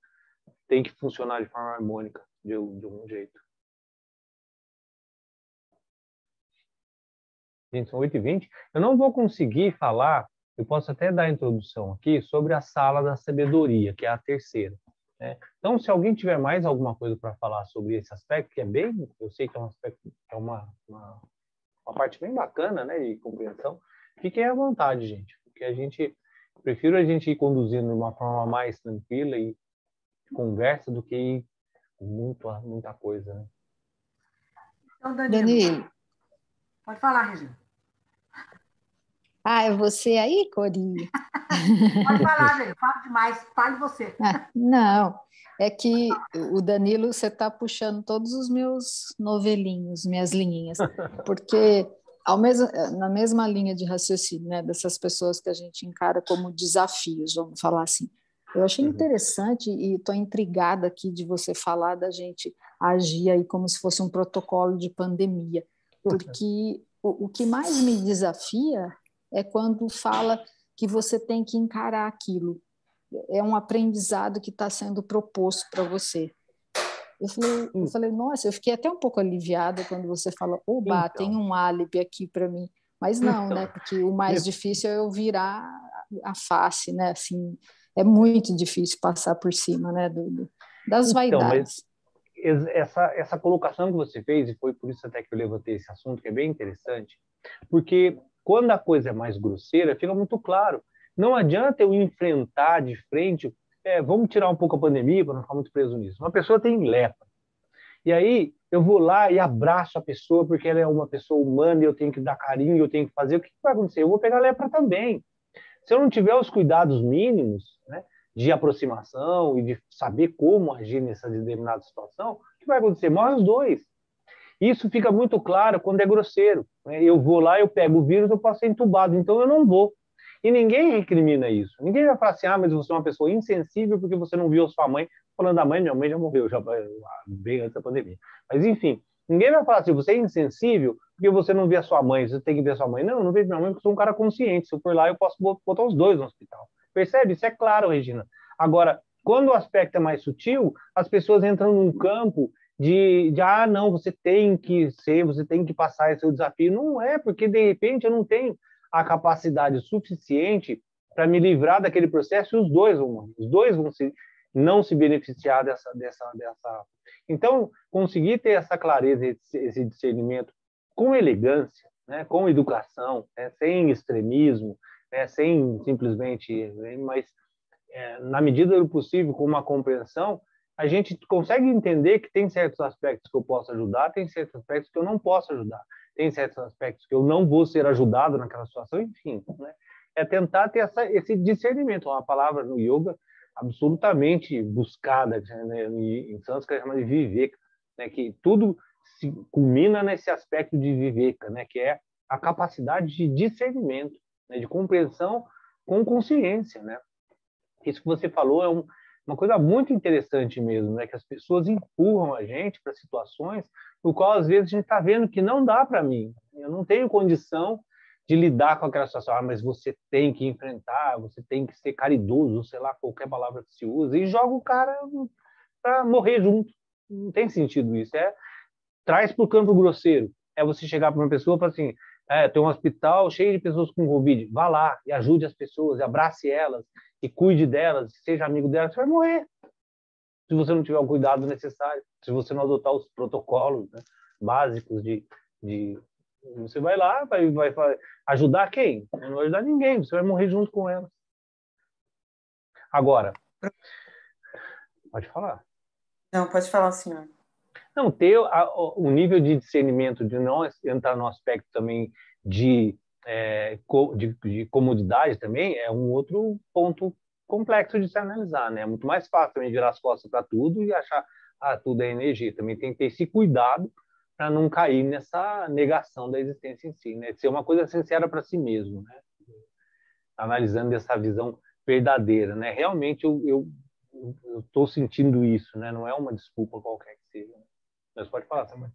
têm que funcionar de forma harmônica, de algum jeito. Gente, são 8h20. Eu não vou conseguir falar, eu posso até dar a introdução aqui, sobre a sala da sabedoria, que é a terceira. Né? Então, se alguém tiver mais alguma coisa para falar sobre esse aspecto, que é bem, eu sei que é um aspecto, é uma parte bem bacana, né, de compreensão, fiquem à vontade, gente, porque prefiro a gente ir conduzindo de uma forma mais tranquila e conversa do que ir com muita coisa, né? Então, Danilo, pode falar, Regina. Ah, é você aí, Cori? Pode falar, velho. Fala demais. Fale você. Não, é que o Danilo, você está puxando todos os meus novelinhos, minhas linhinhas, porque na mesma linha de raciocínio, né, dessas pessoas que a gente encara como desafios, vamos falar assim. Eu achei interessante e estou intrigada aqui de você falar da gente agir aí como se fosse um protocolo de pandemia, porque o que mais me desafia é quando fala que você tem que encarar aquilo. É um aprendizado que está sendo proposto para você. Eu falei, nossa, eu fiquei até um pouco aliviada quando você fala, oba, Então, tem um álibi aqui para mim. Mas não, né? Porque o mais nesse- difícil é eu virar a face, né? Assim, é muito difícil passar por cima, né? Das mas vaidades. essa colocação que você fez, e foi por isso até que eu levantei esse assunto, que é bem interessante, porque quando a coisa é mais grosseira, fica muito claro. Não adianta eu enfrentar de frente, vamos tirar um pouco a pandemia para não ficar muito preso nisso. Uma pessoa tem lepra, e aí eu vou lá e abraço a pessoa porque ela é uma pessoa humana e eu tenho que dar carinho, e eu tenho que fazer. O que vai acontecer? Eu vou pegar lepra também. Se eu não tiver os cuidados mínimos, né, de aproximação e de saber como agir nessa determinada situação, o que vai acontecer? Morre os dois. Isso fica muito claro quando é grosseiro, né? Eu vou lá, eu pego o vírus, eu posso ser entubado, então eu não vou. E ninguém recrimina isso. Ninguém vai falar assim, mas você é uma pessoa insensível porque você não viu a sua mãe. Falando da mãe, minha mãe já morreu, já bem antes da pandemia. Mas, enfim, ninguém vai falar assim, você é insensível porque você não vê a sua mãe, você tem que ver a sua mãe. Não, eu não vejo minha mãe porque eu sou um cara consciente. Se eu for lá, eu posso botar os dois no hospital. Percebe? Isso é claro, Regina. Agora, quando o aspecto é mais sutil, as pessoas entram num campo não, você tem que ser, você tem que passar esse seu desafio. Não é, porque de repente eu não tenho a capacidade suficiente para me livrar daquele processo e os dois vão não se beneficiar dessa. Então, conseguir ter essa clareza, esse discernimento com elegância, né, com educação, né, sem extremismo, né, sem simplesmente, mas na medida do possível, com uma compreensão, a gente consegue entender que tem certos aspectos que eu posso ajudar, tem certos aspectos que eu não posso ajudar, tem certos aspectos que eu não vou ser ajudado naquela situação, enfim, né? É tentar ter esse discernimento, uma palavra no yoga absolutamente buscada, né, em sânscrito chama de viveka, né, que tudo se culmina nesse aspecto de viveka, né, que é a capacidade de discernimento, né, de compreensão com consciência, né? Isso que você falou é uma coisa muito interessante mesmo, né? Que as pessoas empurram a gente para situações no qual às vezes a gente está vendo que não dá para mim. Eu não tenho condição de lidar com aquela situação. Mas você tem que enfrentar, você tem que ser caridoso, sei lá, qualquer palavra que se usa, e joga o cara para morrer junto. Não tem sentido isso. Traz para o campo grosseiro. É você chegar para uma pessoa e falar assim, tem um hospital cheio de pessoas com Covid, vá lá e ajude as pessoas, e abrace elas, e cuide delas, seja amigo delas, você vai morrer. Se você não tiver o cuidado necessário, se você não adotar os protocolos, né, básicos você vai lá, vai ajudar quem? Não vai ajudar ninguém, você vai morrer junto com elas. Agora, pode falar. Não, pode falar, senhor. Não, ter o nível de discernimento, de não entrar no aspecto também de comodidade também, é um outro ponto complexo de se analisar, né? É muito mais fácil também virar as costas para tudo e achar tudo é energia. Também tem que ter esse cuidado para não cair nessa negação da existência em si, né? De ser uma coisa sincera para si mesmo, né? Analisando essa visão verdadeira, né? Realmente eu estou sentindo isso, né? Não é uma desculpa qualquer que seja. Mas pode falar também.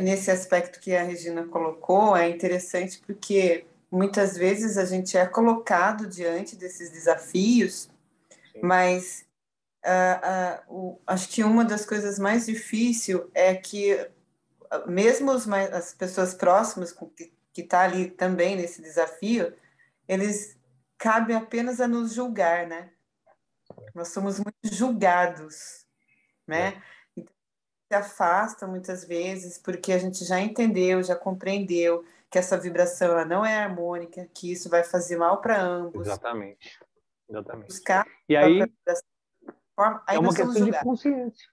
Nesse aspecto que a Regina colocou, é interessante porque muitas vezes a gente é colocado diante desses desafios, sim, mas acho que uma das coisas mais difíceis é que mesmo as pessoas próximas que estão ali também nesse desafio, eles cabem apenas a nos julgar, né? Nós somos muito julgados, né? Se afasta muitas vezes porque a gente já entendeu, já compreendeu que essa vibração ela não é harmônica, que isso vai fazer mal para ambos. Exatamente. Buscar e aí forma, aí é uma nós somos questão de julgados. consciência.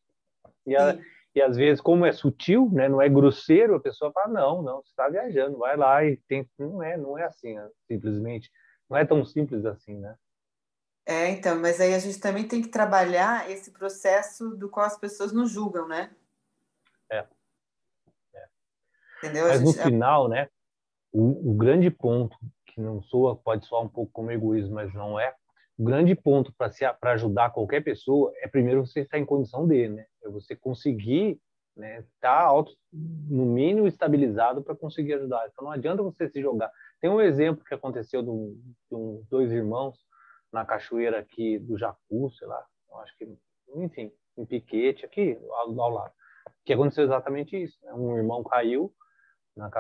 E às vezes, como é sutil, né, não é grosseiro, a pessoa fala, não, você está viajando, vai lá e tem... Não é assim, né? Simplesmente. Não é tão simples assim, né? Então, mas aí a gente também tem que trabalhar esse processo do qual as pessoas nos julgam, né? É. Entendeu? Mas no final, né, o grande ponto, que não soa, pode soar um pouco como egoísmo, mas não é, o grande ponto para ajudar qualquer pessoa é primeiro você estar em condição de, né? É você conseguir, né, estar no mínimo estabilizado para conseguir ajudar. Então não adianta você se jogar. Tem um exemplo que aconteceu de dois irmãos na cachoeira aqui do Jacu, sei lá, eu acho que, enfim, em Piquete, aqui ao lado, que aconteceu exatamente isso, né? Um irmão caiu na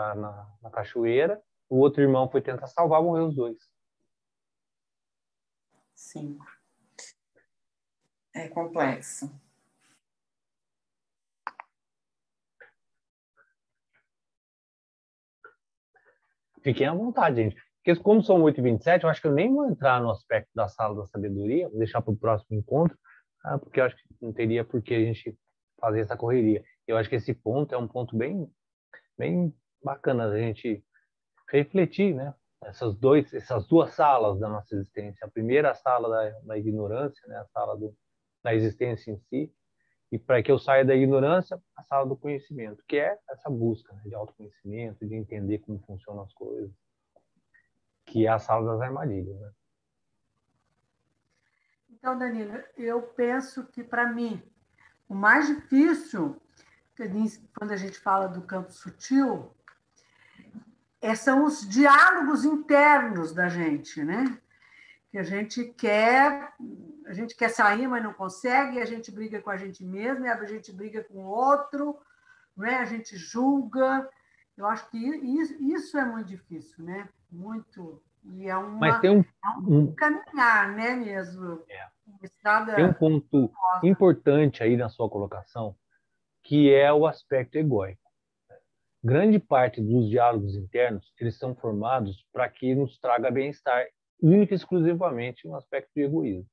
cachoeira, o outro irmão foi tentar salvar, morreu os dois. Sim. É complexo. Fiquem à vontade, gente. Porque como são 8h27, eu acho que eu nem vou entrar no aspecto da sala da sabedoria, vou deixar para o próximo encontro, tá? Porque eu acho que não teria por que a gente fazer essa correria. Eu acho que esse ponto é um ponto bem, bem bacana da gente refletir, né? Essas duas salas da nossa existência. A primeira, a sala da ignorância, né? A sala da existência em si, e para que eu saia da ignorância, a sala do conhecimento, que é essa busca, né, de autoconhecimento, de entender como funcionam as coisas, que é a sala das armadilhas, né? Então, Danilo, eu penso que, para mim, o mais difícil, quando a gente fala do campo sutil, são os diálogos internos da gente, né? Que a gente quer sair, mas não consegue, a gente briga com a gente mesmo, a gente briga com o outro, né? A gente julga. Eu acho que isso é muito difícil, né? Muito. E Mas é um caminhar, né, mesmo? Uma tem um estrada ponto rosa. importante aí na sua colocação, que é o aspecto egóico. Grande parte dos diálogos internos, eles são formados para que nos traga bem-estar, única e exclusivamente um aspecto de egoísmo.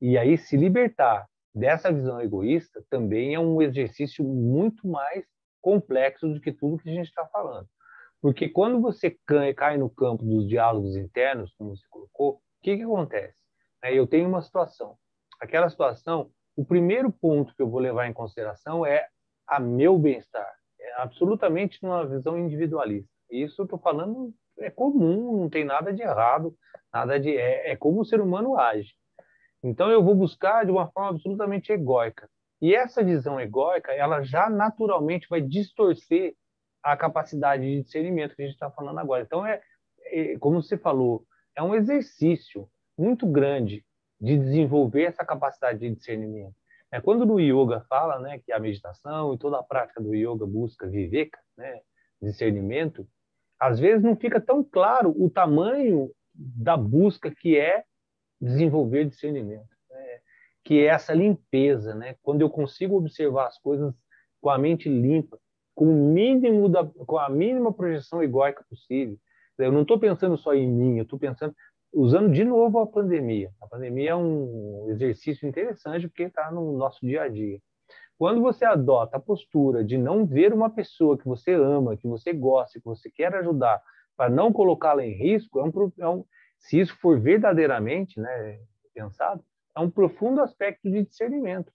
E aí, se libertar dessa visão egoísta também é um exercício muito mais complexo do que tudo que a gente está falando. Porque quando você cai no campo dos diálogos internos, como você colocou, o que acontece? Eu tenho uma situação. Aquela situação, o primeiro ponto que eu vou levar em consideração é a meu bem-estar. É absolutamente numa visão individualista. Isso eu estou falando é comum, não tem nada de errado, é como o ser humano age. Então eu vou buscar de uma forma absolutamente egóica. E essa visão egóica, ela já naturalmente vai distorcer a capacidade de discernimento que a gente está falando agora. Então como você falou, é um exercício muito grande de desenvolver essa capacidade de discernimento. É quando no yoga fala, né, que a meditação e toda a prática do yoga busca viveka, né, discernimento, às vezes não fica tão claro o tamanho da busca que é desenvolver discernimento, né? Que é essa limpeza, né? Quando eu consigo observar as coisas com a mente limpa, com a mínima projeção egóica possível. Eu não estou pensando só em mim, eu estou pensando, usando de novo a pandemia. A pandemia é um exercício interessante porque está no nosso dia a dia. Quando você adota a postura de não ver uma pessoa que você ama, que você gosta, que você quer ajudar, para não colocá-la em risco, se isso for verdadeiramente, né, pensado, é um profundo aspecto de discernimento.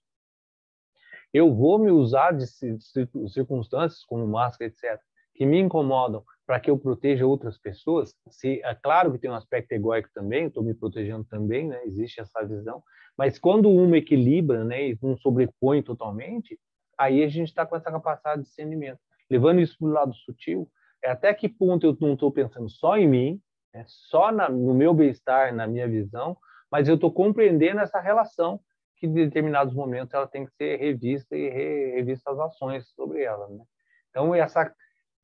Eu vou me usar de circunstâncias como máscara, etc., que me incomodam para que eu proteja outras pessoas. É claro que tem um aspecto egóico também, estou me protegendo também, né, existe essa visão, mas quando uma equilibra, né, e não sobrepõe totalmente, aí a gente está com essa capacidade de discernimento. Levando isso para o lado sutil, até que ponto eu não estou pensando só em mim, né, só no meu bem-estar, na minha visão, mas eu estou compreendendo essa relação que em determinados momentos ela tem que ser revista e revista as ações sobre ela, né? Então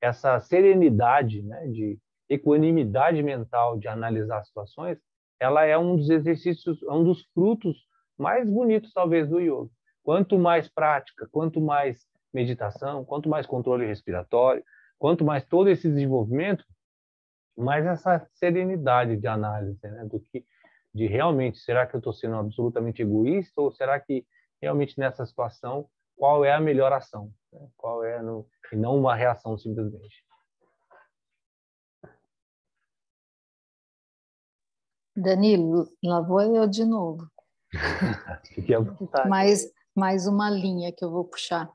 essa serenidade, né, de equanimidade mental de analisar as situações, ela é um dos exercícios, um dos frutos mais bonitos talvez do yoga. Quanto mais prática, quanto mais meditação, quanto mais controle respiratório, quanto mais todo esse desenvolvimento, mais essa serenidade de análise, né, de realmente, será que eu estou sendo absolutamente egoísta ou será que realmente nessa situação qual é a melhor ação, né? E não uma reação simplesmente. Danilo, lá vou eu de novo. Fique à vontade. Mais uma linha que eu vou puxar.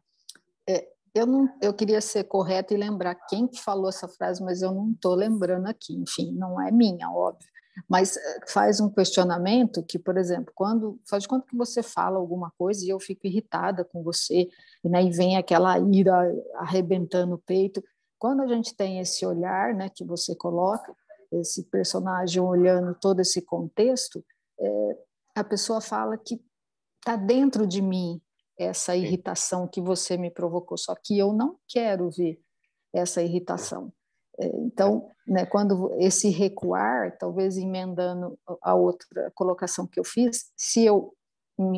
Eu queria ser correta e lembrar quem que falou essa frase, mas eu não estou lembrando aqui. Enfim, não é minha, óbvio. Mas faz um questionamento que, por exemplo, faz de conta que você fala alguma coisa e eu fico irritada com você, né, e vem aquela ira arrebentando o peito. Quando a gente tem esse olhar, né, que você coloca, esse personagem olhando todo esse contexto, a pessoa fala que está dentro de mim essa irritação que você me provocou, só que eu não quero ver essa irritação. Então, né, quando esse recuar, talvez emendando a outra colocação que eu fiz, se eu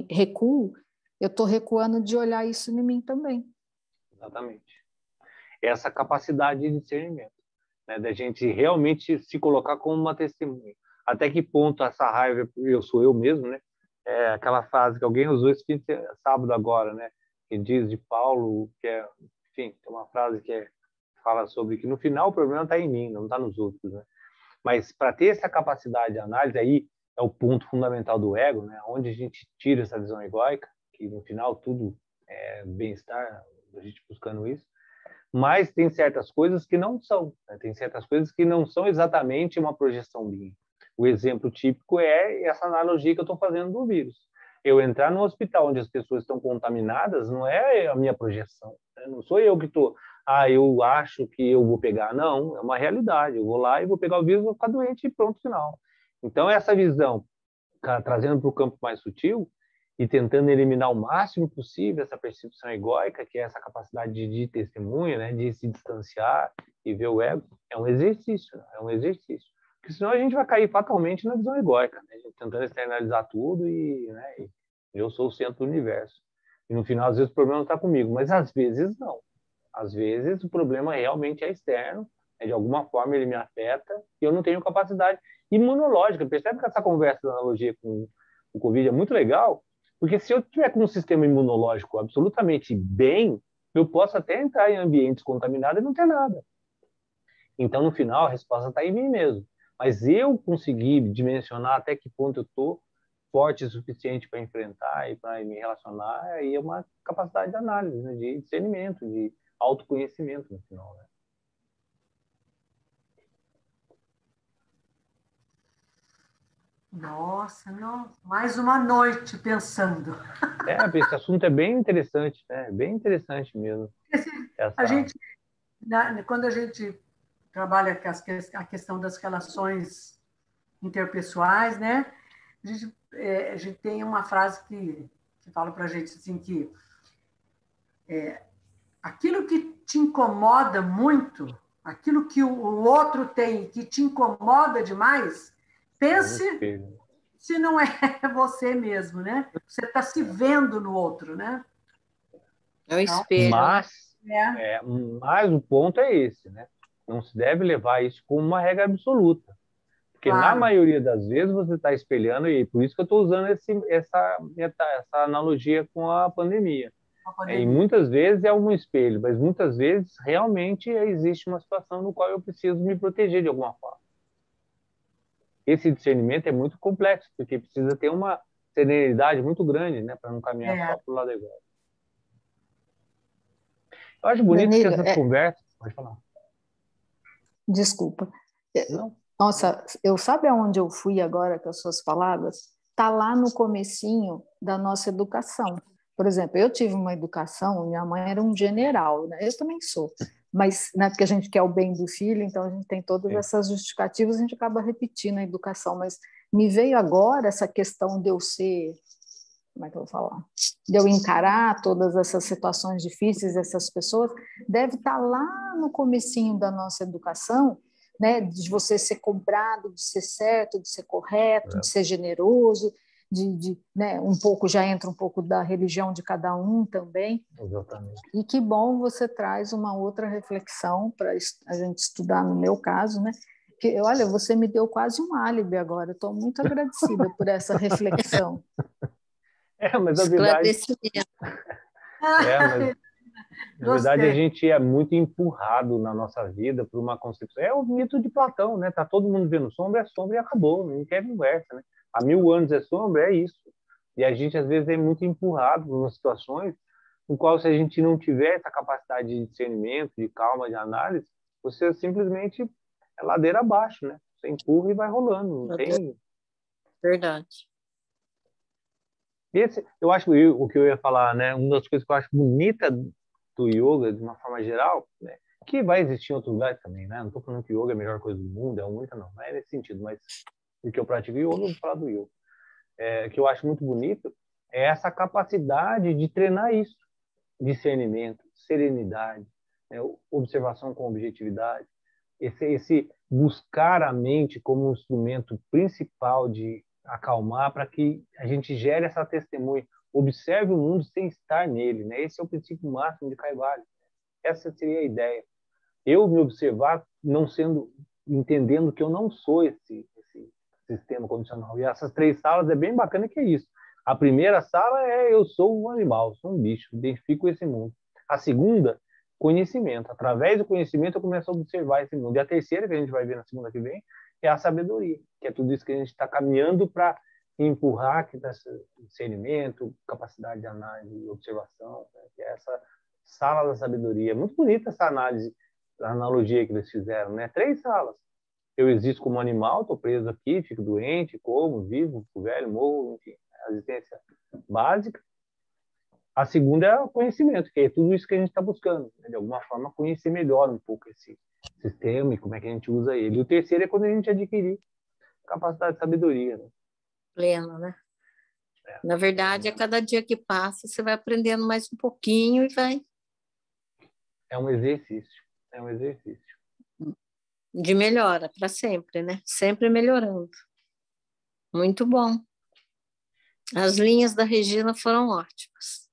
recuo, eu estou recuando de olhar isso em mim também. Exatamente. Essa capacidade de discernimento, né, da gente realmente se colocar como uma testemunha. Até que ponto essa raiva sou eu mesmo, né? É aquela frase que alguém usou esse sábado agora, né? Que diz de Paulo, enfim, tem uma frase que fala sobre que no final o problema está em mim, não está nos outros, né? Mas para ter essa capacidade de análise, aí é o ponto fundamental do ego, né? Onde a gente tira essa visão egóica, que no final tudo é bem-estar, a gente buscando isso. Mas tem certas coisas que não são, né? Tem certas coisas que não são exatamente uma projeção minha. O exemplo típico é essa analogia que eu estou fazendo do vírus. Eu entrar no hospital onde as pessoas estão contaminadas não é a minha projeção, né? Não sou eu que estou, eu acho que eu vou pegar. Não, é uma realidade. Eu vou lá e vou pegar o vírus, vou ficar doente e pronto, final. Então, essa visão, trazendo para o campo mais sutil e tentando eliminar o máximo possível essa percepção egóica, que é essa capacidade de testemunha, né, de se distanciar e ver o ego, é um exercício, né? É um exercício. Porque senão a gente vai cair fatalmente na visão egóica, né? Tentando externalizar tudo e eu sou o centro do universo. E no final, às vezes, o problema não está comigo, mas às vezes não. Às vezes, o problema realmente é externo, né? De alguma forma ele me afeta e eu não tenho capacidade imunológica. Percebe que essa conversa da analogia com o Covid é muito legal, porque se eu tiver com um sistema imunológico absolutamente bem, eu posso até entrar em ambientes contaminados e não ter nada. Então, no final, a resposta está em mim mesmo. Mas eu conseguir dimensionar até que ponto eu estou forte o suficiente para enfrentar e para me relacionar, aí é uma capacidade de análise, né? De discernimento, de autoconhecimento no final, né? Nossa, não. Mais uma noite pensando. Esse assunto é bem interessante, né? Bem interessante mesmo. Quando a gente trabalha com a questão das relações interpessoais, né? A gente tem uma frase que fala para a gente assim que aquilo que te incomoda muito, aquilo que o outro tem que te incomoda demais, pense se não é você mesmo, né? Você está se vendo no outro, né? É o espelho. Mas o ponto é esse, né? Não se deve levar isso como uma regra absoluta. Porque na maioria das vezes você está espelhando, e por isso que eu estou usando essa analogia com a pandemia. E muitas vezes é um espelho, mas muitas vezes realmente existe uma situação no qual eu preciso me proteger de alguma forma. Esse discernimento é muito complexo, porque precisa ter uma serenidade muito grande, né, para não caminhar só para o lado igual. Eu acho bonito Danilo, que essa conversa... Pode falar. Desculpa. Não. Nossa, sabe aonde eu fui agora com as suas palavras? Está lá no comecinho da nossa educação. Por exemplo, eu tive uma educação, minha mãe era um general, né? Eu também sou, mas né, porque a gente quer o bem do filho, então a gente tem todas essas justificativas, a gente acaba repetindo a educação, mas me veio agora essa questão de eu ser, como é que eu vou falar? De eu encarar todas essas situações difíceis, essas pessoas, deve estar lá no comecinho da nossa educação, né, de você ser cobrado, de ser certo, de ser correto, de ser generoso, né, um pouco, já entra um pouco da religião de cada um também. Exatamente. E que bom você traz uma outra reflexão para a gente estudar, no meu caso, né? Que, olha, você me deu quase um álibi agora, estou muito agradecida por essa reflexão. Mas a verdade... Mas na verdade a Gostei. gente é muito empurrado na nossa vida por uma concepção. É o mito de Platão, né? Tá todo mundo vendo sombra, é sombra e acabou, não quer conversa, né? Há 1000 anos é sombra, é isso. E a gente às vezes é muito empurrado por umas situações no qual se a gente não tiver essa capacidade de discernimento, de calma, de análise, você simplesmente é ladeira abaixo, né? Você empurra e vai rolando, não tem. Verdade. Eu acho que o que eu ia falar, né? Uma das coisas que eu acho bonita do yoga, de uma forma geral, né? Que vai existir em outros lugares também, né? Não estou falando que yoga é a melhor coisa do mundo, é a única, não é nesse sentido, mas porque eu pratico yoga, eu vou falar do yoga. Que eu acho muito bonito é essa capacidade de treinar isso, discernimento, serenidade, né? Observação com objetividade, esse buscar a mente como um instrumento principal de acalmar para que a gente gere essa testemunha, observe o mundo sem estar nele, né? Esse é o princípio máximo de Kaivalya. Essa seria a ideia. Eu me observar não sendo, entendendo que eu não sou esse sistema condicional. E essas 3 salas é bem bacana que é isso. A primeira sala é eu sou um animal, sou um bicho, identifico esse mundo. A segunda, conhecimento. Através do conhecimento eu começo a observar esse mundo. E a terceira, que a gente vai ver na segunda que vem, é a sabedoria, que é tudo isso que a gente está caminhando para empurrar, que esse discernimento, capacidade de análise e observação, né? Que é essa sala da sabedoria. É muito bonita essa análise, a analogia que eles fizeram, né? 3 salas. Eu existo como animal, estou preso aqui, fico doente, como, vivo, fico velho, morro, enfim, a existência básica. A segunda é o conhecimento, que é tudo isso que a gente está buscando, né? De alguma forma conhecer melhor um pouco esse sistema e como é que a gente usa ele. E o terceiro é quando a gente adquirir capacidade de sabedoria, né? Plena, né? Na verdade, a cada dia que passa, você vai aprendendo mais um pouquinho e vai. É um exercício, é um exercício. De melhora para sempre, né? Sempre melhorando. Muito bom. As linhas da Regina foram ótimas.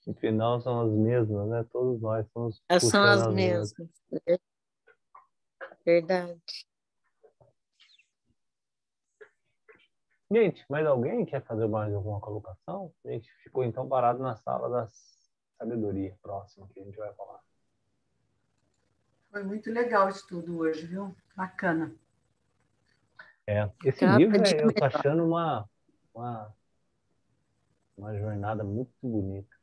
No final são as mesmas, né? Todos nós somos São puxando as mesmas. Verdade. Gente, mais alguém quer fazer mais alguma colocação? A gente ficou então parado na sala da sabedoria próxima que a gente vai falar. Foi muito legal isso tudo hoje, viu? Bacana. Esse livro eu tô achando uma jornada muito bonita.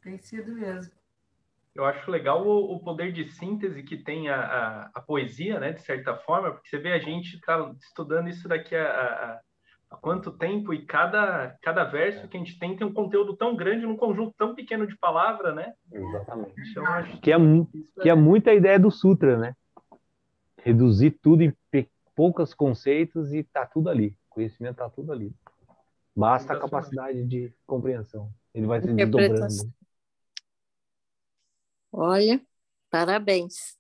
Tem sido mesmo. Eu acho legal o poder de síntese que tem a poesia, né, de certa forma, porque você vê a gente tá estudando isso daqui há quanto tempo e cada verso que a gente tem um conteúdo tão grande num conjunto tão pequeno de palavras, né? Exatamente. Então, eu acho que é muita ideia do Sutra, né? Reduzir tudo em poucos conceitos e tá tudo ali. O conhecimento tá tudo ali. Basta a capacidade de compreensão. Ele vai se desdobrando. Olha, parabéns.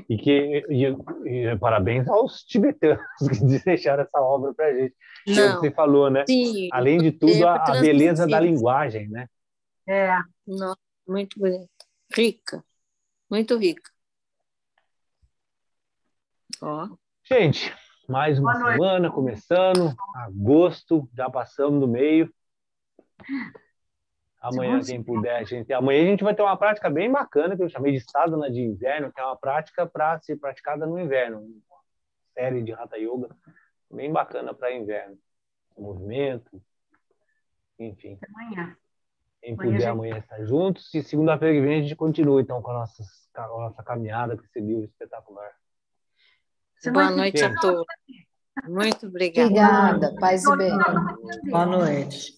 E parabéns aos tibetanos que deixaram essa obra para a gente. Que é o que você falou, né? Sim, além de tudo, a beleza da linguagem, né? Nossa, muito bonita. Rica. Muito rica. Ó. Gente, mais uma semana começando. Agosto, já passamos do meio. Amanhã, quem puder, amanhã a gente vai ter uma prática bem bacana, que eu chamei de sadhana de inverno, que é uma prática para ser praticada no inverno. Uma série de Hatha Yoga bem bacana para inverno. Movimento, enfim. Amanhã. Quem puder amanhã estar juntos. E segunda-feira que vem a gente continua, então, com a nossa caminhada com esse livro espetacular. Boa noite a todos. Muito obrigada. Obrigada. Paz e bem. Boa noite.